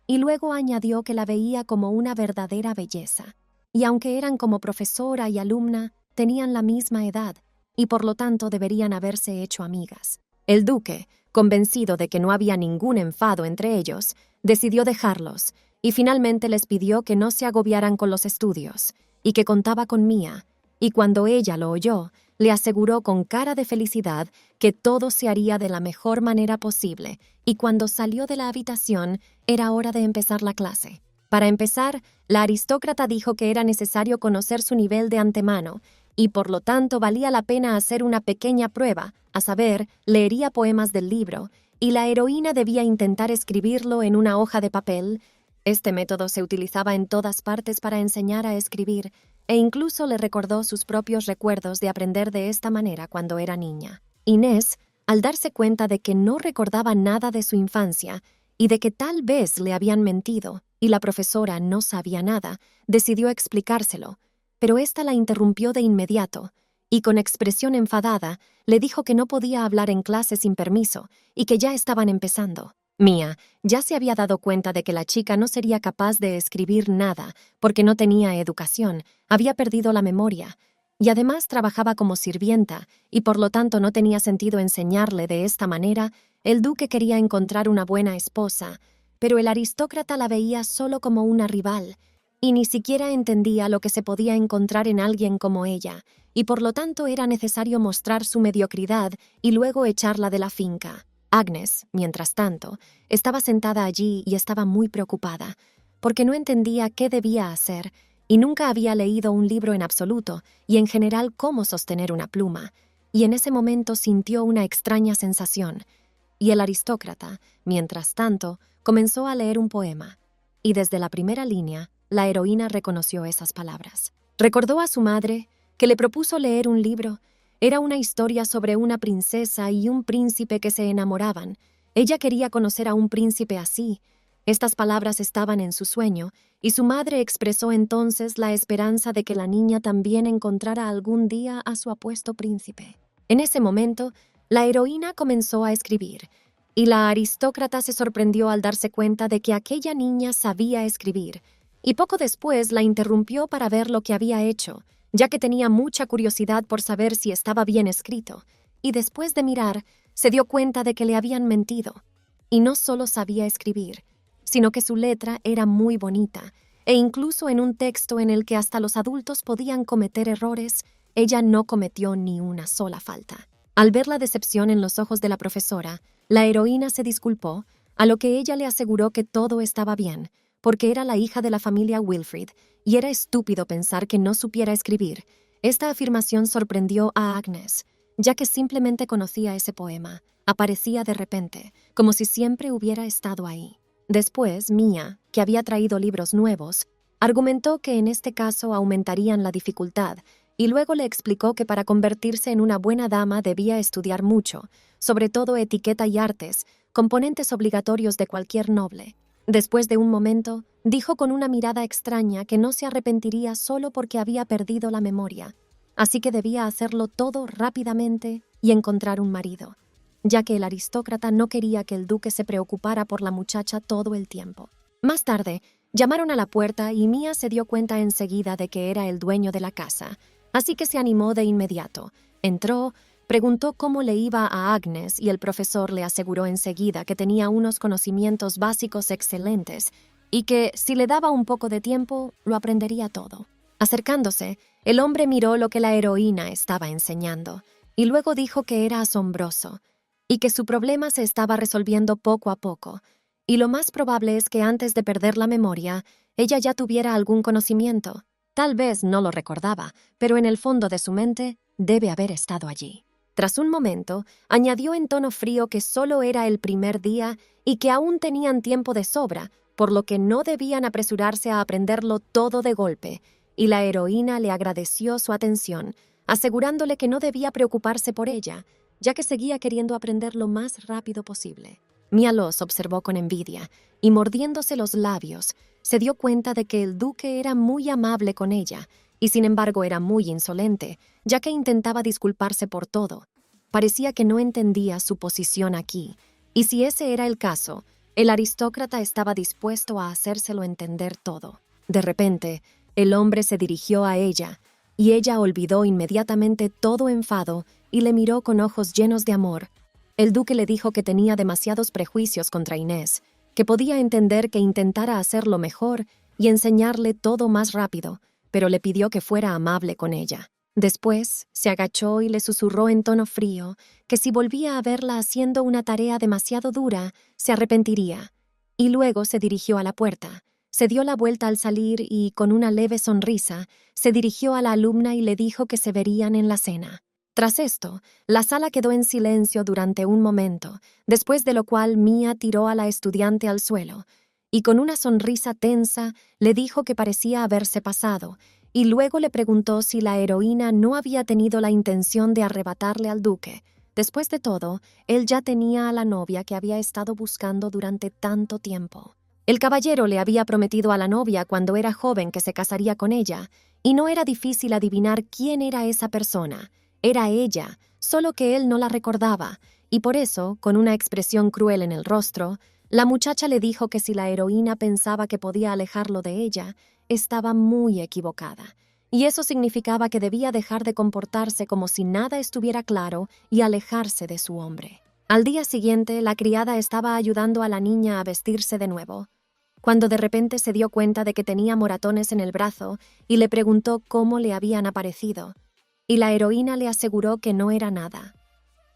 Y luego añadió que la veía como una verdadera belleza. Y aunque eran como profesora y alumna, tenían la misma edad, y por lo tanto deberían haberse hecho amigas. El duque, convencido de que no había ningún enfado entre ellos, decidió dejarlos, y finalmente les pidió que no se agobiaran con los estudios, y que contaba con Mia, y cuando ella lo oyó, le aseguró con cara de felicidad que todo se haría de la mejor manera posible, y cuando salió de la habitación, era hora de empezar la clase. Para empezar, la aristócrata dijo que era necesario conocer su nivel de antemano, y por lo tanto valía la pena hacer una pequeña prueba, a saber, leería poemas del libro, y la heroína debía intentar escribirlo en una hoja de papel. Este método se utilizaba en todas partes para enseñar a escribir, e incluso le recordó sus propios recuerdos de aprender de esta manera cuando era niña. Inés, al darse cuenta de que no recordaba nada de su infancia y de que tal vez le habían mentido, y la profesora no sabía nada, decidió explicárselo, pero ésta la interrumpió de inmediato, y con expresión enfadada le dijo que no podía hablar en clase sin permiso y que ya estaban empezando. Mia ya se había dado cuenta de que la chica no sería capaz de escribir nada porque no tenía educación, había perdido la memoria, y además trabajaba como sirvienta, y por lo tanto no tenía sentido enseñarle de esta manera. El duque quería encontrar una buena esposa, pero el aristócrata la veía solo como una rival, y ni siquiera entendía lo que se podía encontrar en alguien como ella, y por lo tanto era necesario mostrar su mediocridad y luego echarla de la finca. Agnes, mientras tanto, estaba sentada allí y estaba muy preocupada, porque no entendía qué debía hacer, y nunca había leído un libro en absoluto, y en general cómo sostener una pluma, y en ese momento sintió una extraña sensación. Y el aristócrata, mientras tanto, comenzó a leer un poema, y desde la primera línea, la heroína reconoció esas palabras. Recordó a su madre, que le propuso leer un libro. Era una historia sobre una princesa y un príncipe que se enamoraban. Ella quería conocer a un príncipe así. Estas palabras estaban en su sueño, y su madre expresó entonces la esperanza de que la niña también encontrara algún día a su apuesto príncipe. En ese momento, la heroína comenzó a escribir, y la aristócrata se sorprendió al darse cuenta de que aquella niña sabía escribir, y poco después la interrumpió para ver lo que había hecho, ya que tenía mucha curiosidad por saber si estaba bien escrito, y después de mirar, se dio cuenta de que le habían mentido. Y no solo sabía escribir, sino que su letra era muy bonita, e incluso en un texto en el que hasta los adultos podían cometer errores, ella no cometió ni una sola falta. Al ver la decepción en los ojos de la profesora, la heroína se disculpó, a lo que ella le aseguró que todo estaba bien, porque era la hija de la familia Wilfrid, y era estúpido pensar que no supiera escribir. Esta afirmación sorprendió a Agnes, ya que simplemente conocía ese poema. Aparecía de repente, como si siempre hubiera estado ahí. Después, Mia, que había traído libros nuevos, argumentó que en este caso aumentarían la dificultad, y luego le explicó que para convertirse en una buena dama debía estudiar mucho, sobre todo etiqueta y artes, componentes obligatorios de cualquier noble. Después de un momento, dijo con una mirada extraña que no se arrepentiría solo porque había perdido la memoria, así que debía hacerlo todo rápidamente y encontrar un marido, ya que el aristócrata no quería que el duque se preocupara por la muchacha todo el tiempo. Más tarde, llamaron a la puerta y Mia se dio cuenta enseguida de que era el dueño de la casa, así que se animó de inmediato. Entró, preguntó cómo le iba a Agnes y el profesor le aseguró enseguida que tenía unos conocimientos básicos excelentes y que, si le daba un poco de tiempo, lo aprendería todo. Acercándose, el hombre miró lo que la heroína estaba enseñando y luego dijo que era asombroso y que su problema se estaba resolviendo poco a poco, y lo más probable es que antes de perder la memoria, ella ya tuviera algún conocimiento. Tal vez no lo recordaba, pero en el fondo de su mente debe haber estado allí. Tras un momento, añadió en tono frío que solo era el primer día y que aún tenían tiempo de sobra, por lo que no debían apresurarse a aprenderlo todo de golpe, y la heroína le agradeció su atención, asegurándole que no debía preocuparse por ella, ya que seguía queriendo aprender lo más rápido posible. Mia los observó con envidia y, mordiéndose los labios, se dio cuenta de que el duque era muy amable con ella y sin embargo era muy insolente, ya que intentaba disculparse por todo. Parecía que no entendía su posición aquí, y si ese era el caso, el aristócrata estaba dispuesto a hacérselo entender todo. De repente, el hombre se dirigió a ella, y ella olvidó inmediatamente todo enfado y le miró con ojos llenos de amor. El duque le dijo que tenía demasiados prejuicios contra Inés, que podía entender que intentara hacerlo mejor y enseñarle todo más rápido, pero le pidió que fuera amable con ella. Después se agachó y le susurró en tono frío que si volvía a verla haciendo una tarea demasiado dura, se arrepentiría. Y luego se dirigió a la puerta, se dio la vuelta al salir y, con una leve sonrisa, se dirigió a la alumna y le dijo que se verían en la cena. Tras esto, la sala quedó en silencio durante un momento, después de lo cual Mia tiró a la estudiante al suelo y con una sonrisa tensa le dijo que parecía haberse pasado, y luego le preguntó si la heroína no había tenido la intención de arrebatarle al duque. Después de todo, él ya tenía a la novia que había estado buscando durante tanto tiempo. El caballero le había prometido a la novia cuando era joven que se casaría con ella, y no era difícil adivinar quién era esa persona. Era ella, solo que él no la recordaba, y por eso, con una expresión cruel en el rostro, la muchacha le dijo que si la heroína pensaba que podía alejarlo de ella, estaba muy equivocada, y eso significaba que debía dejar de comportarse como si nada estuviera claro y alejarse de su hombre. Al día siguiente, la criada estaba ayudando a la niña a vestirse de nuevo, cuando de repente se dio cuenta de que tenía moratones en el brazo y le preguntó cómo le habían aparecido, y la heroína le aseguró que no era nada,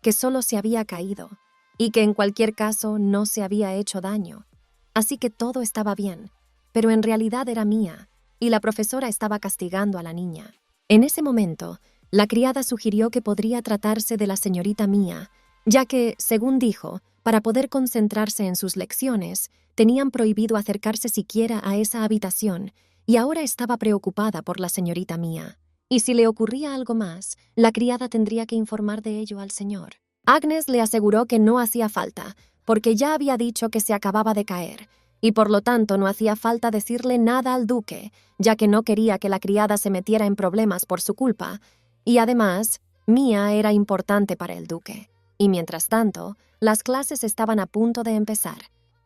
que solo se había caído, y que en cualquier caso no se había hecho daño. Así que todo estaba bien, pero en realidad era Mia, y la profesora estaba castigando a la niña. En ese momento, la criada sugirió que podría tratarse de la señorita Mia, ya que, según dijo, para poder concentrarse en sus lecciones, tenían prohibido acercarse siquiera a esa habitación, y ahora estaba preocupada por la señorita Mia. Y si le ocurría algo más, la criada tendría que informar de ello al señor. Agnes le aseguró que no hacía falta, porque ya había dicho que se acababa de caer, y por lo tanto no hacía falta decirle nada al duque, ya que no quería que la criada se metiera en problemas por su culpa, y además, Mia era importante para el duque. Y mientras tanto, las clases estaban a punto de empezar,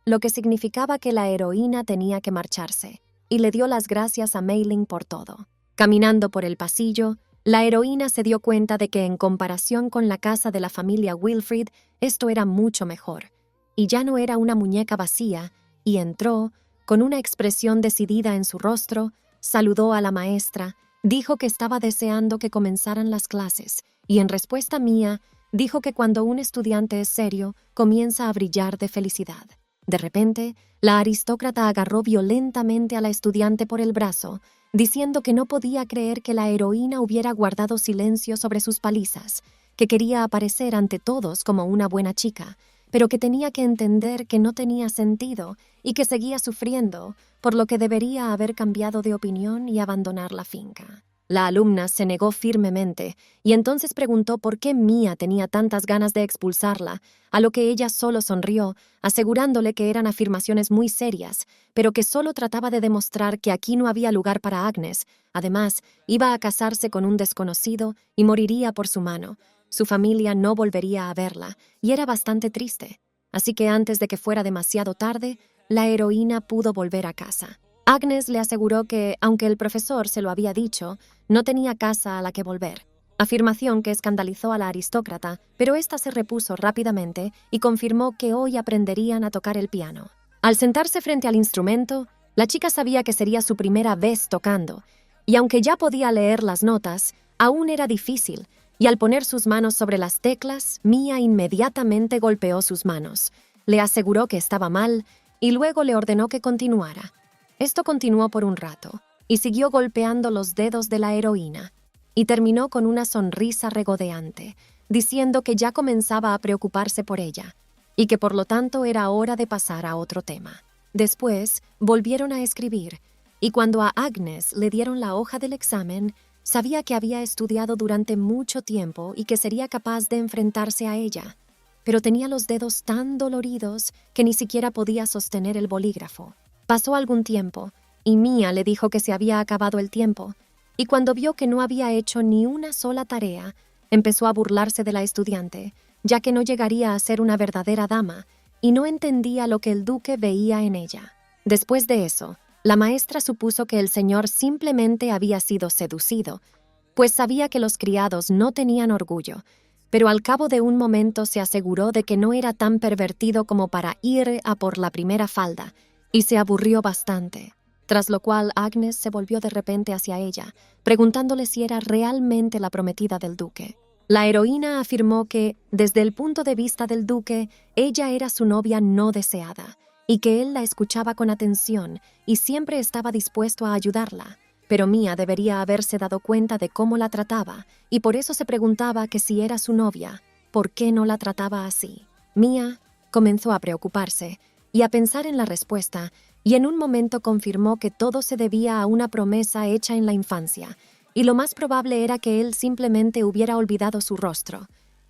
lo que significaba que la heroína tenía que marcharse, y le dio las gracias a Mei Ling por todo. Caminando por el pasillo, la heroína se dio cuenta de que en comparación con la casa de la familia Wilfrid, esto era mucho mejor, y ya no era una muñeca vacía, y entró, con una expresión decidida en su rostro, saludó a la maestra, dijo que estaba deseando que comenzaran las clases, y en respuesta Mia, dijo que cuando un estudiante es serio, comienza a brillar de felicidad. De repente, la aristócrata agarró violentamente a la estudiante por el brazo, diciendo que no podía creer que la heroína hubiera guardado silencio sobre sus palizas, que quería aparecer ante todos como una buena chica, pero que tenía que entender que no tenía sentido y que seguía sufriendo, por lo que debería haber cambiado de opinión y abandonar la finca. La alumna se negó firmemente y entonces preguntó por qué Mia tenía tantas ganas de expulsarla, a lo que ella solo sonrió, asegurándole que eran afirmaciones muy serias, pero que solo trataba de demostrar que aquí no había lugar para Agnes. Además, iba a casarse con un desconocido y moriría por su mano. Su familia no volvería a verla, y era bastante triste. Así que antes de que fuera demasiado tarde, la heroína pudo volver a casa. Agnes le aseguró que, aunque el profesor se lo había dicho, no tenía casa a la que volver. Afirmación que escandalizó a la aristócrata, pero ésta se repuso rápidamente y confirmó que hoy aprenderían a tocar el piano. Al sentarse frente al instrumento, la chica sabía que sería su primera vez tocando, y aunque ya podía leer las notas, aún era difícil, y al poner sus manos sobre las teclas, Mia inmediatamente golpeó sus manos. Le aseguró que estaba mal, y luego le ordenó que continuara. Esto continuó por un rato, y siguió golpeando los dedos de la heroína, y terminó con una sonrisa regodeante, diciendo que ya comenzaba a preocuparse por ella, y que por lo tanto era hora de pasar a otro tema. Después, volvieron a escribir, y cuando a Agnes le dieron la hoja del examen, sabía que había estudiado durante mucho tiempo y que sería capaz de enfrentarse a ella, pero tenía los dedos tan doloridos que ni siquiera podía sostener el bolígrafo. Pasó algún tiempo, y Mia le dijo que se había acabado el tiempo, y cuando vio que no había hecho ni una sola tarea, empezó a burlarse de la estudiante, ya que no llegaría a ser una verdadera dama, y no entendía lo que el duque veía en ella. Después de eso, la maestra supuso que el señor simplemente había sido seducido, pues sabía que los criados no tenían orgullo, pero al cabo de un momento se aseguró de que no era tan pervertido como para ir a por la primera falda, y se aburrió bastante, tras lo cual Agnes se volvió de repente hacia ella, preguntándole si era realmente la prometida del duque. La heroína afirmó que, desde el punto de vista del duque, ella era su novia no deseada, y que él la escuchaba con atención y siempre estaba dispuesto a ayudarla, pero Mia debería haberse dado cuenta de cómo la trataba, y por eso se preguntaba que si era su novia, ¿por qué no la trataba así? Mia comenzó a preocuparse y a pensar en la respuesta, y en un momento confirmó que todo se debía a una promesa hecha en la infancia, y lo más probable era que él simplemente hubiera olvidado su rostro.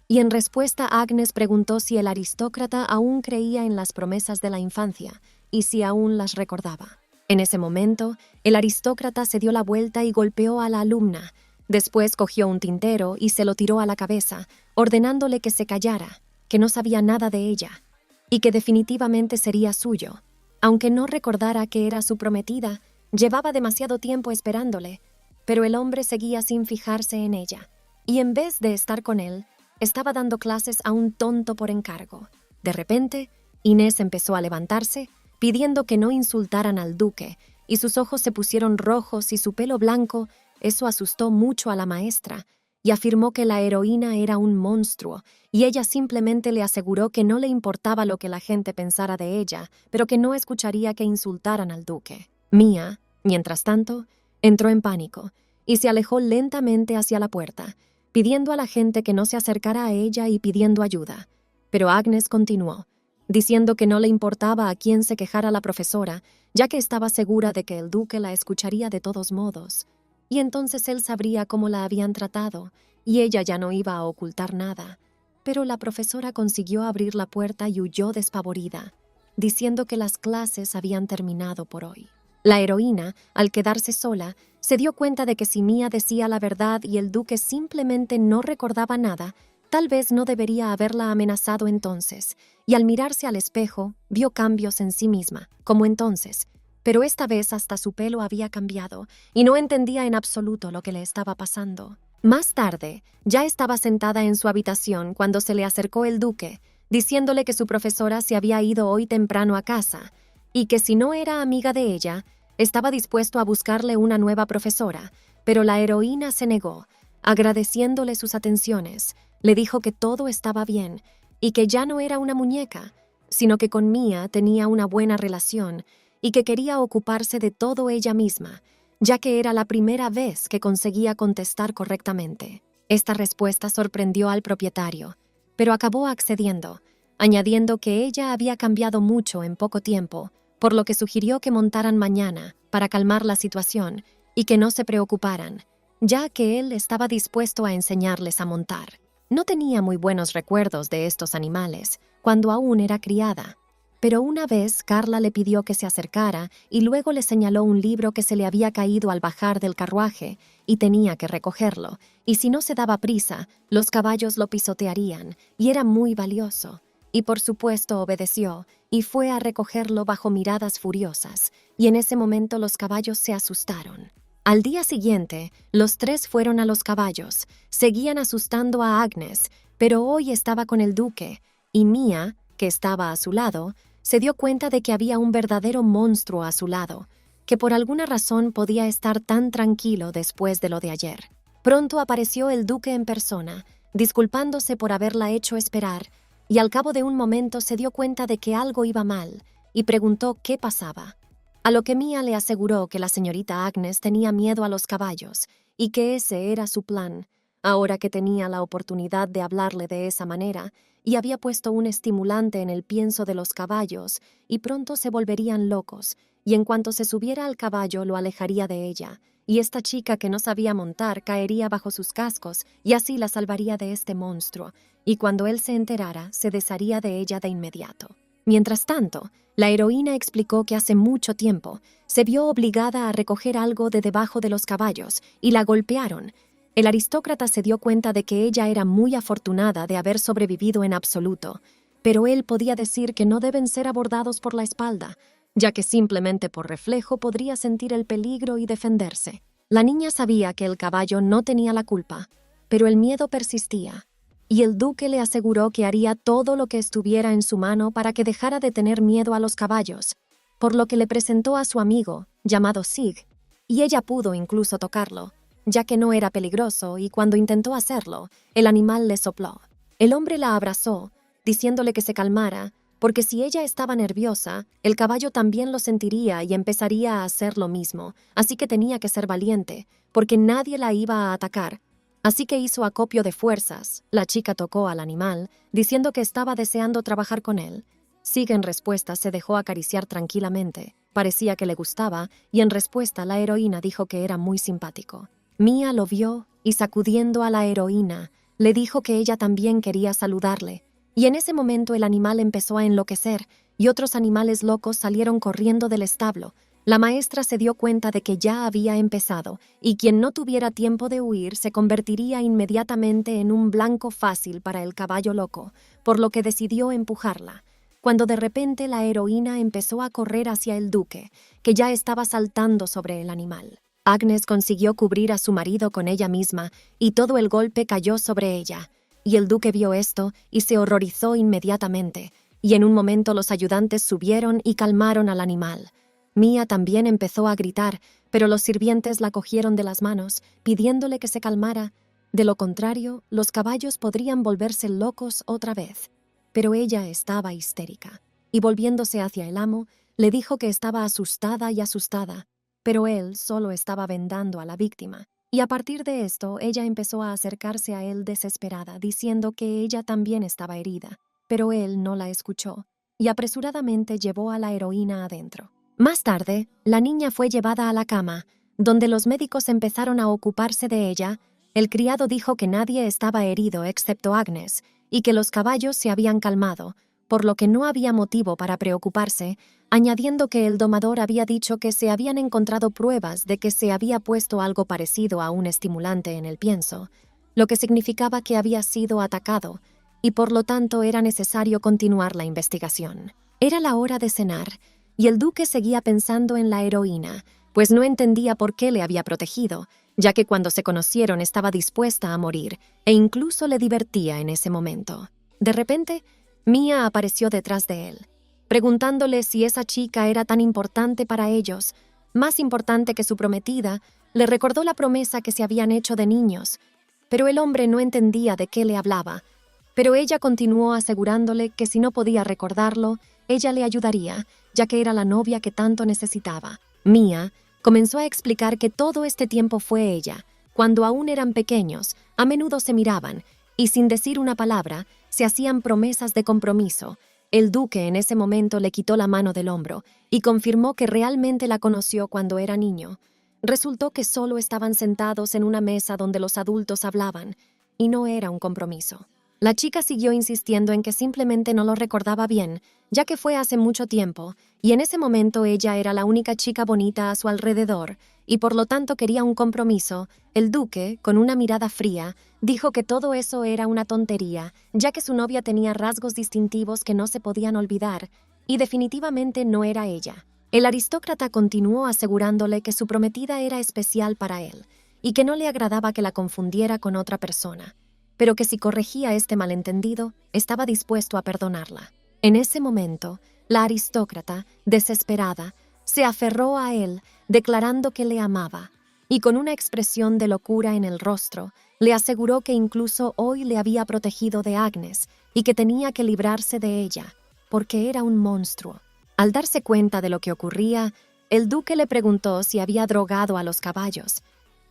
Y en respuesta Agnes preguntó si el aristócrata aún creía en las promesas de la infancia, y si aún las recordaba. En ese momento, el aristócrata se dio la vuelta y golpeó a la alumna. Después cogió un tintero y se lo tiró a la cabeza, ordenándole que se callara, que no sabía nada de ella, y que definitivamente sería suyo. Aunque no recordara que era su prometida, llevaba demasiado tiempo esperándole, pero el hombre seguía sin fijarse en ella, y en vez de estar con él, estaba dando clases a un tonto por encargo. De repente, Inés empezó a levantarse, pidiendo que no insultaran al duque, y sus ojos se pusieron rojos y su pelo blanco. Eso asustó mucho a la maestra, y afirmó que la heroína era un monstruo, y ella simplemente le aseguró que no le importaba lo que la gente pensara de ella, pero que no escucharía que insultaran al duque. Mia, mientras tanto, entró en pánico, y se alejó lentamente hacia la puerta, pidiendo a la gente que no se acercara a ella y pidiendo ayuda. Pero Agnes continuó, diciendo que no le importaba a quién se quejara la profesora, ya que estaba segura de que el duque la escucharía de todos modos, y entonces él sabría cómo la habían tratado, y ella ya no iba a ocultar nada. Pero la profesora consiguió abrir la puerta y huyó despavorida, diciendo que las clases habían terminado por hoy. La heroína, al quedarse sola, se dio cuenta de que si Mia decía la verdad y el duque simplemente no recordaba nada, tal vez no debería haberla amenazado entonces, y al mirarse al espejo, vio cambios en sí misma, como entonces, pero esta vez hasta su pelo había cambiado, y no entendía en absoluto lo que le estaba pasando. Más tarde, ya estaba sentada en su habitación cuando se le acercó el duque, diciéndole que su profesora se había ido hoy temprano a casa, y que si no era amiga de ella, estaba dispuesto a buscarle una nueva profesora, pero la heroína se negó, agradeciéndole sus atenciones. Le dijo que todo estaba bien y que ya no era una muñeca, sino que con Mia tenía una buena relación y que quería ocuparse de todo ella misma, ya que era la primera vez que conseguía contestar correctamente. Esta respuesta sorprendió al propietario, pero acabó accediendo, añadiendo que ella había cambiado mucho en poco tiempo, por lo que sugirió que montaran mañana para calmar la situación y que no se preocuparan, ya que él estaba dispuesto a enseñarles a montar. No tenía muy buenos recuerdos de estos animales cuando aún era criada, pero una vez Carla le pidió que se acercara y luego le señaló un libro que se le había caído al bajar del carruaje y tenía que recogerlo, y si no se daba prisa, los caballos lo pisotearían y era muy valioso. Y por supuesto obedeció y fue a recogerlo bajo miradas furiosas, y en ese momento los caballos se asustaron. Al día siguiente, los tres fueron a los caballos, seguían asustando a Agnes, pero hoy estaba con el duque, y Mia, que estaba a su lado, se dio cuenta de que había un verdadero monstruo a su lado, que por alguna razón podía estar tan tranquilo después de lo de ayer. Pronto apareció el duque en persona, disculpándose por haberla hecho esperar, y al cabo de un momento se dio cuenta de que algo iba mal, y preguntó qué pasaba. A lo que Mia le aseguró que la señorita Agnes tenía miedo a los caballos, y que ese era su plan, ahora que tenía la oportunidad de hablarle de esa manera, y había puesto un estimulante en el pienso de los caballos, y pronto se volverían locos, y en cuanto se subiera al caballo lo alejaría de ella, y esta chica que no sabía montar caería bajo sus cascos y así la salvaría de este monstruo, y cuando él se enterara, se desharía de ella de inmediato. Mientras tanto, la heroína explicó que hace mucho tiempo se vio obligada a recoger algo de debajo de los caballos y la golpearon. El aristócrata se dio cuenta de que ella era muy afortunada de haber sobrevivido en absoluto, pero él podía decir que no deben ser abordados por la espalda, ya que simplemente por reflejo podría sentir el peligro y defenderse. La niña sabía que el caballo no tenía la culpa, pero el miedo persistía, y el duque le aseguró que haría todo lo que estuviera en su mano para que dejara de tener miedo a los caballos, por lo que le presentó a su amigo, llamado Sig, y ella pudo incluso tocarlo, ya que no era peligroso, y cuando intentó hacerlo, el animal le sopló. El hombre la abrazó, diciéndole que se calmara, porque si ella estaba nerviosa, el caballo también lo sentiría y empezaría a hacer lo mismo, así que tenía que ser valiente, porque nadie la iba a atacar. Así que hizo acopio de fuerzas. La chica tocó al animal, diciendo que estaba deseando trabajar con él. Sig en respuesta se dejó acariciar tranquilamente. Parecía que le gustaba, y en respuesta la heroína dijo que era muy simpático. Mia lo vio y sacudiendo a la heroína, le dijo que ella también quería saludarle. Y en ese momento el animal empezó a enloquecer y otros animales locos salieron corriendo del establo. La maestra se dio cuenta de que ya había empezado y quien no tuviera tiempo de huir se convertiría inmediatamente en un blanco fácil para el caballo loco, por lo que decidió empujarla. Cuando de repente la heroína empezó a correr hacia el duque, que ya estaba saltando sobre el animal. Agnes consiguió cubrir a su marido con ella misma y todo el golpe cayó sobre ella. Y el duque vio esto y se horrorizó inmediatamente, y en un momento los ayudantes subieron y calmaron al animal. Mia también empezó a gritar, pero los sirvientes la cogieron de las manos, pidiéndole que se calmara. De lo contrario, los caballos podrían volverse locos otra vez. Pero ella estaba histérica, y volviéndose hacia el amo, le dijo que estaba asustada y asustada, pero él solo estaba vendando a la víctima. Y a partir de esto, ella empezó a acercarse a él desesperada, diciendo que ella también estaba herida, pero él no la escuchó, y apresuradamente llevó a la heroína adentro. Más tarde, la niña fue llevada a la cama, donde los médicos empezaron a ocuparse de ella. El criado dijo que nadie estaba herido excepto Agnes, y que los caballos se habían calmado, por lo que no había motivo para preocuparse, añadiendo que el domador había dicho que se habían encontrado pruebas de que se había puesto algo parecido a un estimulante en el pienso, lo que significaba que había sido atacado, y por lo tanto era necesario continuar la investigación. Era la hora de cenar, y el duque seguía pensando en la heroína, pues no entendía por qué le había protegido, ya que cuando se conocieron estaba dispuesta a morir, e incluso le divertía en ese momento. De repente, Mia apareció detrás de él, preguntándole si esa chica era tan importante para ellos, más importante que su prometida. Le recordó la promesa que se habían hecho de niños, pero el hombre no entendía de qué le hablaba. Pero ella continuó asegurándole que si no podía recordarlo, ella le ayudaría, ya que era la novia que tanto necesitaba. Mia comenzó a explicar que todo este tiempo fue ella. Cuando aún eran pequeños, a menudo se miraban, y sin decir una palabra, se hacían promesas de compromiso. El duque en ese momento le quitó la mano del hombro y confirmó que realmente la conoció cuando era niño. Resultó que solo estaban sentados en una mesa donde los adultos hablaban, y no era un compromiso. La chica siguió insistiendo en que simplemente no lo recordaba bien, ya que fue hace mucho tiempo, y en ese momento ella era la única chica bonita a su alrededor, y por lo tanto quería un compromiso. El duque, con una mirada fría, dijo que todo eso era una tontería, ya que su novia tenía rasgos distintivos que no se podían olvidar, y definitivamente no era ella. El aristócrata continuó asegurándole que su prometida era especial para él, y que no le agradaba que la confundiera con otra persona, pero que si corregía este malentendido, estaba dispuesto a perdonarla. En ese momento, la aristócrata, desesperada, se aferró a él, declarando que le amaba, y con una expresión de locura en el rostro, le aseguró que incluso hoy le había protegido de Agnes y que tenía que librarse de ella, porque era un monstruo. Al darse cuenta de lo que ocurría, el duque le preguntó si había drogado a los caballos,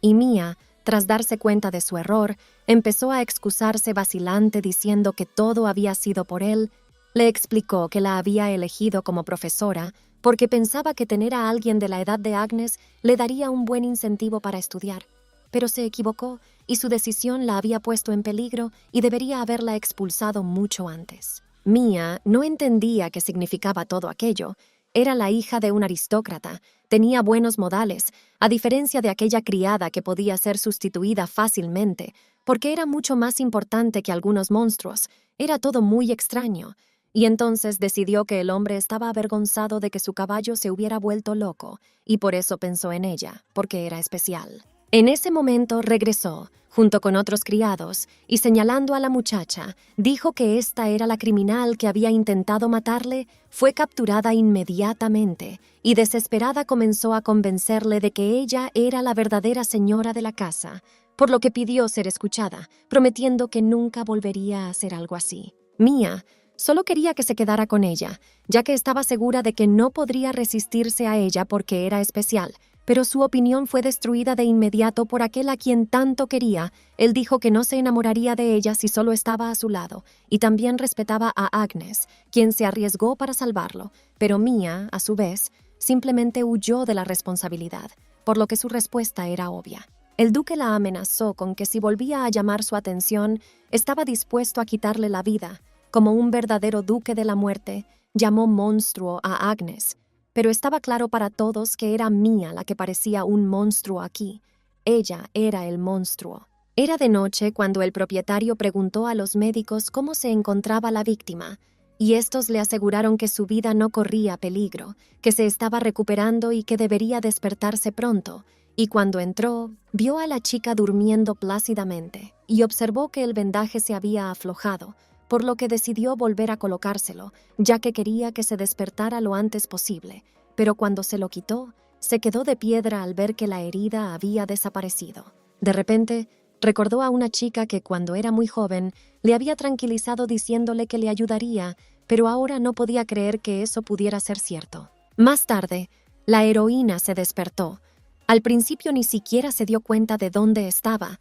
y Mia, tras darse cuenta de su error, empezó a excusarse vacilante diciendo que todo había sido por él. Le explicó que la había elegido como profesora porque pensaba que tener a alguien de la edad de Agnes le daría un buen incentivo para estudiar. Pero se equivocó y su decisión la había puesto en peligro y debería haberla expulsado mucho antes. Mia no entendía qué significaba todo aquello. Era la hija de un aristócrata, tenía buenos modales, a diferencia de aquella criada que podía ser sustituida fácilmente, porque era mucho más importante que algunos monstruos. Era todo muy extraño. Y entonces decidió que el hombre estaba avergonzado de que su caballo se hubiera vuelto loco, y por eso pensó en ella, porque era especial. En ese momento regresó, junto con otros criados, y señalando a la muchacha, dijo que esta era la criminal que había intentado matarle. Fue capturada inmediatamente, y desesperada comenzó a convencerle de que ella era la verdadera señora de la casa, por lo que pidió ser escuchada, prometiendo que nunca volvería a hacer algo así. Mia solo quería que se quedara con ella, ya que estaba segura de que no podría resistirse a ella porque era especial, pero su opinión fue destruida de inmediato por aquel a quien tanto quería. Él dijo que no se enamoraría de ella si solo estaba a su lado, y también respetaba a Agnes, quien se arriesgó para salvarlo, pero Mia, a su vez, simplemente huyó de la responsabilidad, por lo que su respuesta era obvia. El duque la amenazó con que si volvía a llamar su atención, estaba dispuesto a quitarle la vida. Como un verdadero duque de la muerte, llamó monstruo a Agnes, pero estaba claro para todos que era Mia la que parecía un monstruo aquí. Ella era el monstruo. Era de noche cuando el propietario preguntó a los médicos cómo se encontraba la víctima, y estos le aseguraron que su vida no corría peligro, que se estaba recuperando y que debería despertarse pronto. Y cuando entró, vio a la chica durmiendo plácidamente y observó que el vendaje se había aflojado, por lo que decidió volver a colocárselo, ya que quería que se despertara lo antes posible. Pero cuando se lo quitó, se quedó de piedra al ver que la herida había desaparecido. De repente, recordó a una chica que cuando era muy joven le había tranquilizado diciéndole que le ayudaría, pero ahora no podía creer que eso pudiera ser cierto. Más tarde, la heroína se despertó. Al principio ni siquiera se dio cuenta de dónde estaba,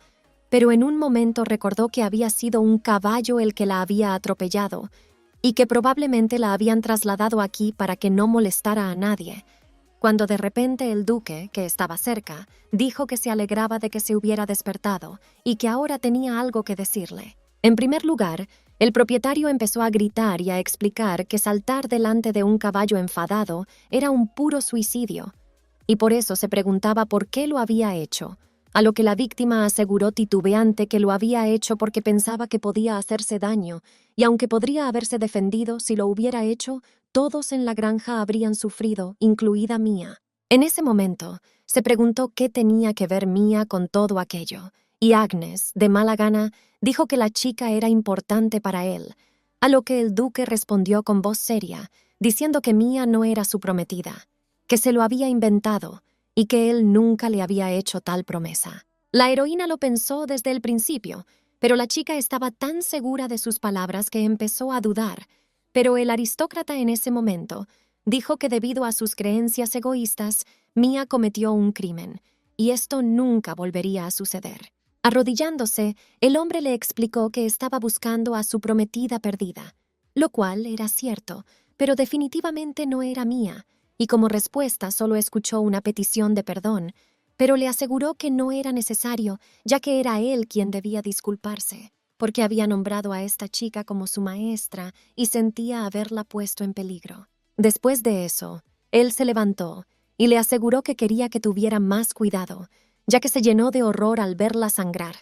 pero en un momento recordó que había sido un caballo el que la había atropellado y que probablemente la habían trasladado aquí para que no molestara a nadie, cuando de repente el duque, que estaba cerca, dijo que se alegraba de que se hubiera despertado y que ahora tenía algo que decirle. En primer lugar, el propietario empezó a gritar y a explicar que saltar delante de un caballo enfadado era un puro suicidio, y por eso se preguntaba por qué lo había hecho, a lo que la víctima aseguró titubeante que lo había hecho porque pensaba que podía hacerse daño, y aunque podría haberse defendido si lo hubiera hecho, todos en la granja habrían sufrido, incluida Mia. En ese momento, se preguntó qué tenía que ver Mia con todo aquello, y Agnes, de mala gana, dijo que la chica era importante para él, a lo que el duque respondió con voz seria, diciendo que Mia no era su prometida, que se lo había inventado, y que él nunca le había hecho tal promesa. La heroína lo pensó desde el principio, pero la chica estaba tan segura de sus palabras que empezó a dudar. Pero el aristócrata en ese momento dijo que debido a sus creencias egoístas, Mia cometió un crimen, y esto nunca volvería a suceder. Arrodillándose, el hombre le explicó que estaba buscando a su prometida perdida, lo cual era cierto, pero definitivamente no era Mia, y como respuesta solo escuchó una petición de perdón, pero le aseguró que no era necesario, ya que era él quien debía disculparse, porque había nombrado a esta chica como su maestra y sentía haberla puesto en peligro. Después de eso, él se levantó y le aseguró que quería que tuviera más cuidado, ya que se llenó de horror al verla sangrar,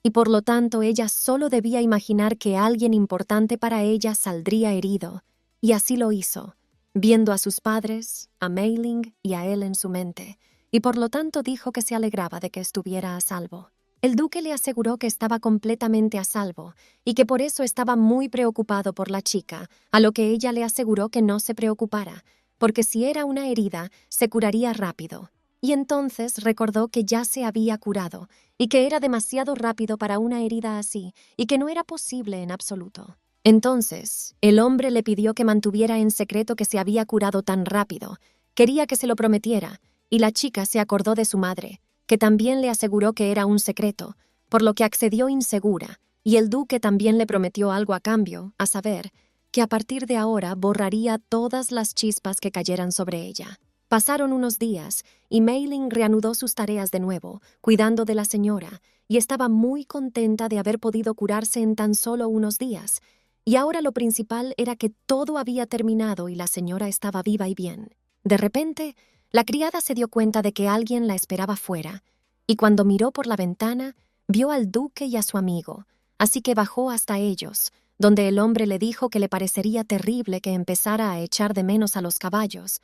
y por lo tanto ella solo debía imaginar que alguien importante para ella saldría herido, y así lo hizo, viendo a sus padres, a Mei Ling y a él en su mente, y por lo tanto dijo que se alegraba de que estuviera a salvo. El duque le aseguró que estaba completamente a salvo y que por eso estaba muy preocupado por la chica, a lo que ella le aseguró que no se preocupara, porque si era una herida, se curaría rápido. Y entonces recordó que ya se había curado y que era demasiado rápido para una herida así y que no era posible en absoluto. Entonces, el hombre le pidió que mantuviera en secreto que se había curado tan rápido. Quería que se lo prometiera, y la chica se acordó de su madre, que también le aseguró que era un secreto, por lo que accedió insegura, y el duque también le prometió algo a cambio, a saber, que a partir de ahora borraría todas las chispas que cayeran sobre ella. Pasaron unos días y Mei Ling reanudó sus tareas de nuevo, cuidando de la señora, y estaba muy contenta de haber podido curarse en tan solo unos días. Y ahora lo principal era que todo había terminado y la señora estaba viva y bien. De repente, la criada se dio cuenta de que alguien la esperaba fuera, y cuando miró por la ventana, vio al duque y a su amigo, así que bajó hasta ellos, donde el hombre le dijo que le parecería terrible que empezara a echar de menos a los caballos.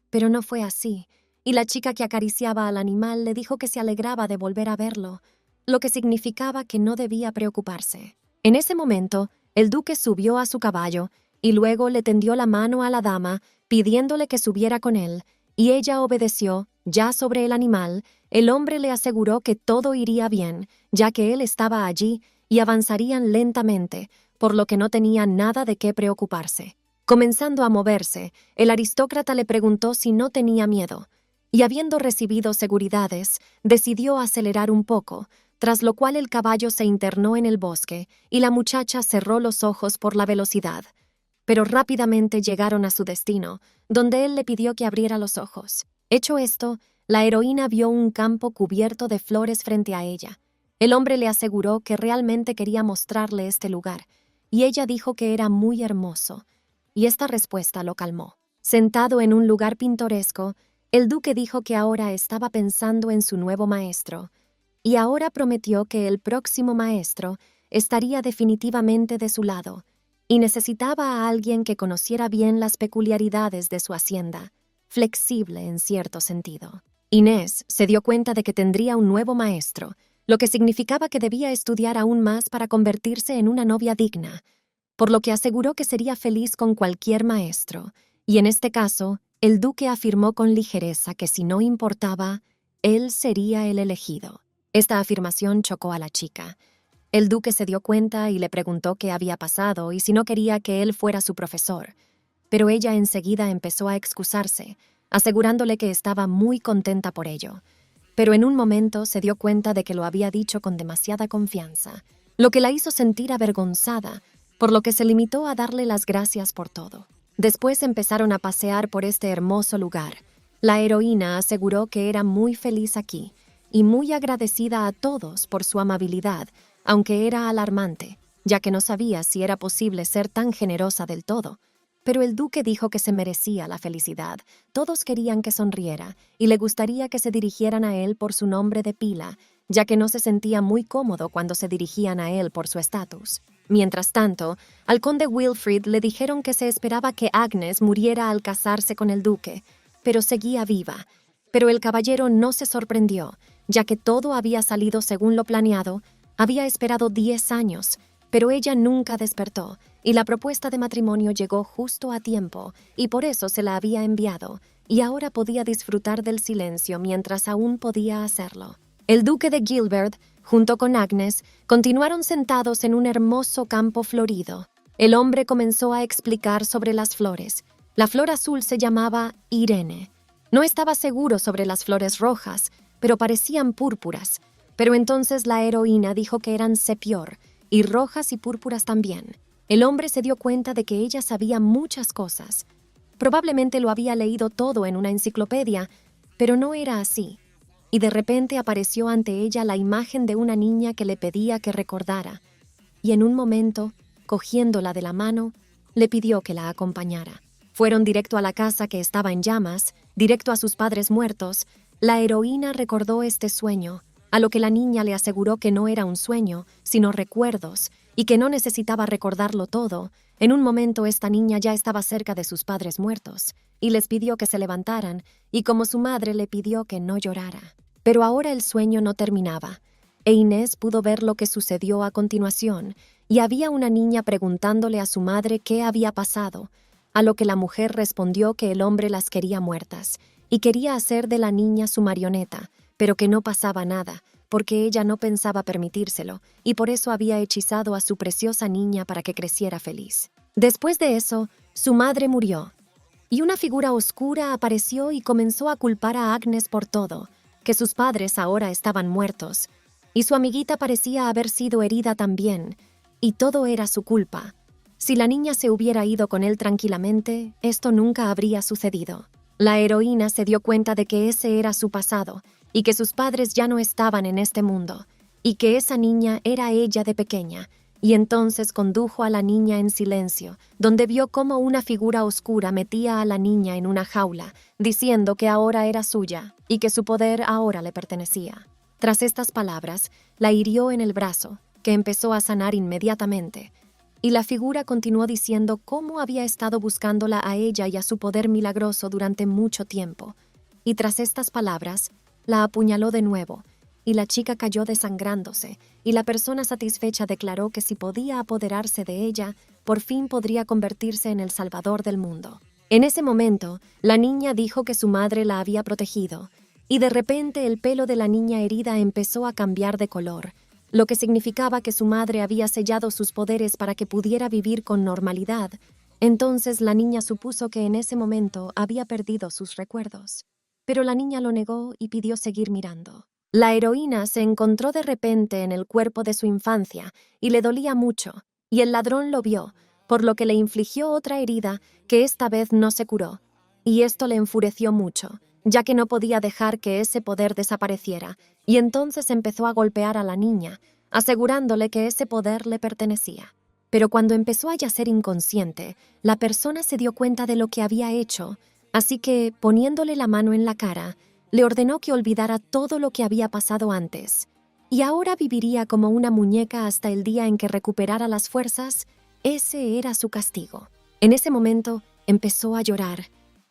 Pero no fue así, y la chica que acariciaba al animal le dijo que se alegraba de volver a verlo, lo que significaba que no debía preocuparse. En ese momento, el duque subió a su caballo y luego le tendió la mano a la dama, pidiéndole que subiera con él, y ella obedeció. Ya sobre el animal, el hombre le aseguró que todo iría bien, ya que él estaba allí y avanzarían lentamente, por lo que no tenía nada de qué preocuparse. Comenzando a moverse, el aristócrata le preguntó si no tenía miedo, y habiendo recibido seguridades, decidió acelerar un poco, tras lo cual el caballo se internó en el bosque y la muchacha cerró los ojos por la velocidad. Pero rápidamente llegaron a su destino, donde él le pidió que abriera los ojos. Hecho esto, la heroína vio un campo cubierto de flores frente a ella. El hombre le aseguró que realmente quería mostrarle este lugar, y ella dijo que era muy hermoso, y esta respuesta lo calmó. Sentado en un lugar pintoresco, el duque dijo que ahora estaba pensando en su nuevo maestro, y ahora prometió que el próximo maestro estaría definitivamente de su lado, y necesitaba a alguien que conociera bien las peculiaridades de su hacienda, flexible en cierto sentido. Inés se dio cuenta de que tendría un nuevo maestro, lo que significaba que debía estudiar aún más para convertirse en una novia digna, por lo que aseguró que sería feliz con cualquier maestro, y en este caso, el duque afirmó con ligereza que si no importaba, él sería el elegido. Esta afirmación chocó a la chica. El duque se dio cuenta y le preguntó qué había pasado y si no quería que él fuera su profesor, pero ella enseguida empezó a excusarse, asegurándole que estaba muy contenta por ello. Pero en un momento se dio cuenta de que lo había dicho con demasiada confianza, lo que la hizo sentir avergonzada, por lo que se limitó a darle las gracias por todo. Después empezaron a pasear por este hermoso lugar. La heroína aseguró que era muy feliz aquí y muy agradecida a todos por su amabilidad, aunque era alarmante, ya que no sabía si era posible ser tan generosa del todo. Pero el duque dijo que se merecía la felicidad. Todos querían que sonriera y le gustaría que se dirigieran a él por su nombre de pila, ya que no se sentía muy cómodo cuando se dirigían a él por su estatus. Mientras tanto, al conde Wilfrid le dijeron que se esperaba que Agnes muriera al casarse con el duque, pero seguía viva. Pero el caballero no se sorprendió, ya que todo había salido según lo planeado. Había esperado 10 años, pero ella nunca despertó, y la propuesta de matrimonio llegó justo a tiempo, y por eso se la había enviado, y ahora podía disfrutar del silencio mientras aún podía hacerlo. El duque de Gilbert, junto con Agnes, continuaron sentados en un hermoso campo florido. El hombre comenzó a explicar sobre las flores. La flor azul se llamaba Irene. No estaba seguro sobre las flores rojas, pero parecían púrpuras. Pero entonces la heroína dijo que eran sepior, y rojas y púrpuras también. El hombre se dio cuenta de que ella sabía muchas cosas. Probablemente lo había leído todo en una enciclopedia, pero no era así. Y de repente apareció ante ella la imagen de una niña que le pedía que recordara, y en un momento, cogiéndola de la mano, le pidió que la acompañara. Fueron directo a la casa que estaba en llamas, directo a sus padres muertos. La heroína recordó este sueño, a lo que la niña le aseguró que no era un sueño, sino recuerdos, y que no necesitaba recordarlo todo. En un momento esta niña ya estaba cerca de sus padres muertos, y les pidió que se levantaran, y como su madre le pidió que no llorara. Pero ahora el sueño no terminaba, e Inés pudo ver lo que sucedió a continuación, y había una niña preguntándole a su madre qué había pasado, a lo que la mujer respondió que el hombre las quería muertas, y quería hacer de la niña su marioneta, pero que no pasaba nada, porque ella no pensaba permitírselo, y por eso había hechizado a su preciosa niña para que creciera feliz. Después de eso, su madre murió, y una figura oscura apareció y comenzó a culpar a Agnes por todo, que sus padres ahora estaban muertos, y su amiguita parecía haber sido herida también, y todo era su culpa. Si la niña se hubiera ido con él tranquilamente, esto nunca habría sucedido. La heroína se dio cuenta de que ese era su pasado y que sus padres ya no estaban en este mundo, y que esa niña era ella de pequeña, y entonces condujo a la niña en silencio, donde vio cómo una figura oscura metía a la niña en una jaula, diciendo que ahora era suya y que su poder ahora le pertenecía. Tras estas palabras, la hirió en el brazo, que empezó a sanar inmediatamente, y la figura continuó diciendo cómo había estado buscándola a ella y a su poder milagroso durante mucho tiempo. Y tras estas palabras, la apuñaló de nuevo, y la chica cayó desangrándose, y la persona satisfecha declaró que si podía apoderarse de ella, por fin podría convertirse en el salvador del mundo. En ese momento, la niña dijo que su madre la había protegido, y de repente el pelo de la niña herida empezó a cambiar de color, lo que significaba que su madre había sellado sus poderes para que pudiera vivir con normalidad. Entonces la niña supuso que en ese momento había perdido sus recuerdos. Pero la niña lo negó y pidió seguir mirando. La heroína se encontró de repente en el cuerpo de su infancia y le dolía mucho, y el ladrón lo vio, por lo que le infligió otra herida que esta vez no se curó, y esto le enfureció mucho, ya que no podía dejar que ese poder desapareciera, y entonces empezó a golpear a la niña, asegurándole que ese poder le pertenecía. Pero cuando empezó a yacer inconsciente, la persona se dio cuenta de lo que había hecho, así que, poniéndole la mano en la cara, le ordenó que olvidara todo lo que había pasado antes, y ahora viviría como una muñeca hasta el día en que recuperara las fuerzas. Ese era su castigo. En ese momento, empezó a llorar.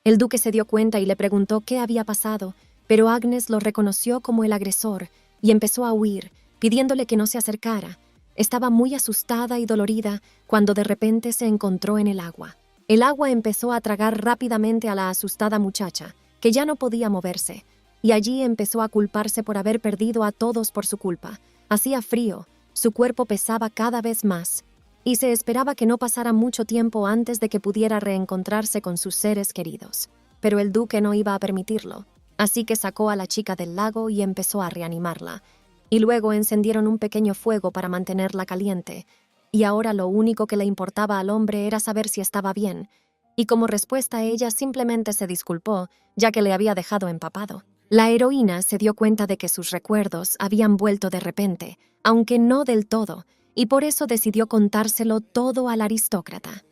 El duque se dio cuenta y le preguntó qué había pasado, pero Agnes lo reconoció como el agresor y empezó a huir, pidiéndole que no se acercara. Estaba muy asustada y dolorida cuando de repente se encontró en el agua. El agua empezó a tragar rápidamente a la asustada muchacha, que ya no podía moverse, y allí empezó a culparse por haber perdido a todos por su culpa. Hacía frío, su cuerpo pesaba cada vez más, y se esperaba que no pasara mucho tiempo antes de que pudiera reencontrarse con sus seres queridos. Pero el duque no iba a permitirlo, así que sacó a la chica del lago y empezó a reanimarla, y luego encendieron un pequeño fuego para mantenerla caliente, y ahora lo único que le importaba al hombre era saber si estaba bien, y como respuesta ella simplemente se disculpó, ya que le había dejado empapado. La heroína se dio cuenta de que sus recuerdos habían vuelto de repente, aunque no del todo, y por eso decidió contárselo todo al aristócrata.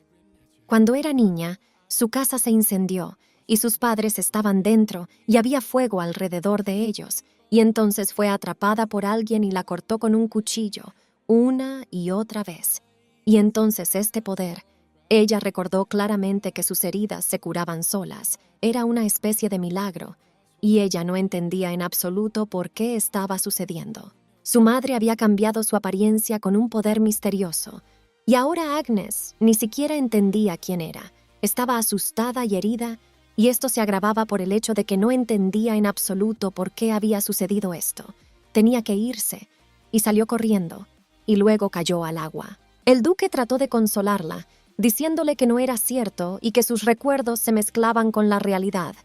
Cuando era niña, su casa se incendió, y sus padres estaban dentro, y había fuego alrededor de ellos, y entonces fue atrapada por alguien y la cortó con un cuchillo, una y otra vez. Y entonces este poder, ella recordó claramente que sus heridas se curaban solas, era una especie de milagro, y ella no entendía en absoluto por qué estaba sucediendo. Su madre había cambiado su apariencia con un poder misterioso, y ahora Agnes ni siquiera entendía quién era. Estaba asustada y herida, y esto se agravaba por el hecho de que no entendía en absoluto por qué había sucedido esto. Tenía que irse, y salió corriendo, y luego cayó al agua. El duque trató de consolarla, diciéndole que no era cierto y que sus recuerdos se mezclaban con la realidad.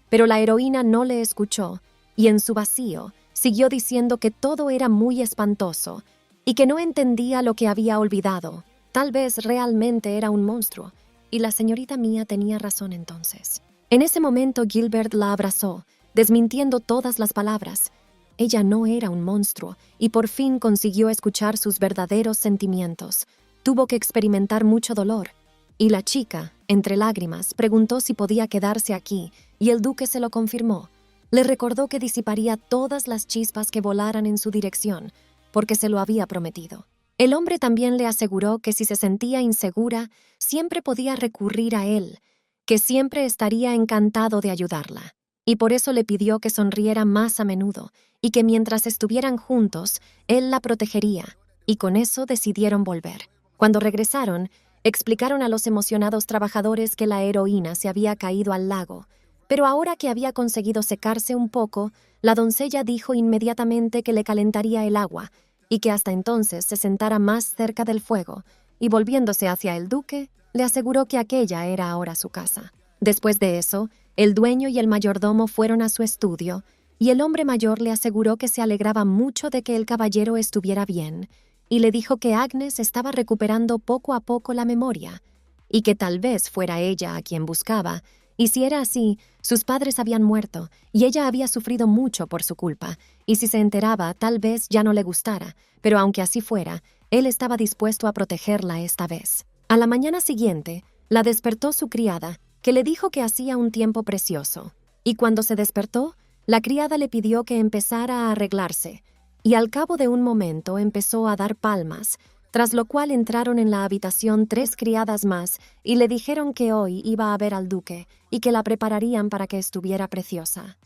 Pero la heroína no le escuchó, y en su vacío siguió diciendo que todo era muy espantoso y que no entendía lo que había olvidado. Tal vez realmente era un monstruo, y la señorita Mia tenía razón entonces. En ese momento Gilbert la abrazó, desmintiendo todas las palabras. Ella no era un monstruo, y por fin consiguió escuchar sus verdaderos sentimientos. Tuvo que experimentar mucho dolor, y la chica, entre lágrimas, preguntó si podía quedarse aquí, y el duque se lo confirmó. Le recordó que disiparía todas las chispas que volaran en su dirección, porque se lo había prometido. El hombre también le aseguró que si se sentía insegura, siempre podía recurrir a él, que siempre estaría encantado de ayudarla, y por eso le pidió que sonriera más a menudo, y que mientras estuvieran juntos, él la protegería, y con eso decidieron volver. Cuando regresaron, explicaron a los emocionados trabajadores que la heroína se había caído al lago, pero ahora que había conseguido secarse un poco, la doncella dijo inmediatamente que le calentaría el agua y que hasta entonces se sentara más cerca del fuego, y volviéndose hacia el duque, le aseguró que aquella era ahora su casa. Después de eso, el dueño y el mayordomo fueron a su estudio, y el hombre mayor le aseguró que se alegraba mucho de que el caballero estuviera bien, y le dijo que Agnes estaba recuperando poco a poco la memoria y que tal vez fuera ella a quien buscaba, y si era así, sus padres habían muerto y ella había sufrido mucho por su culpa, y si se enteraba tal vez ya no le gustara, pero aunque así fuera, él estaba dispuesto a protegerla esta vez. A la mañana siguiente, la despertó su criada, que le dijo que hacía un tiempo precioso, y cuando se despertó, la criada le pidió que empezara a arreglarse, y al cabo de un momento empezó a dar palmas, tras lo cual entraron en la habitación 3 criadas más y le dijeron que hoy iba a ver al duque y que la prepararían para que estuviera preciosa.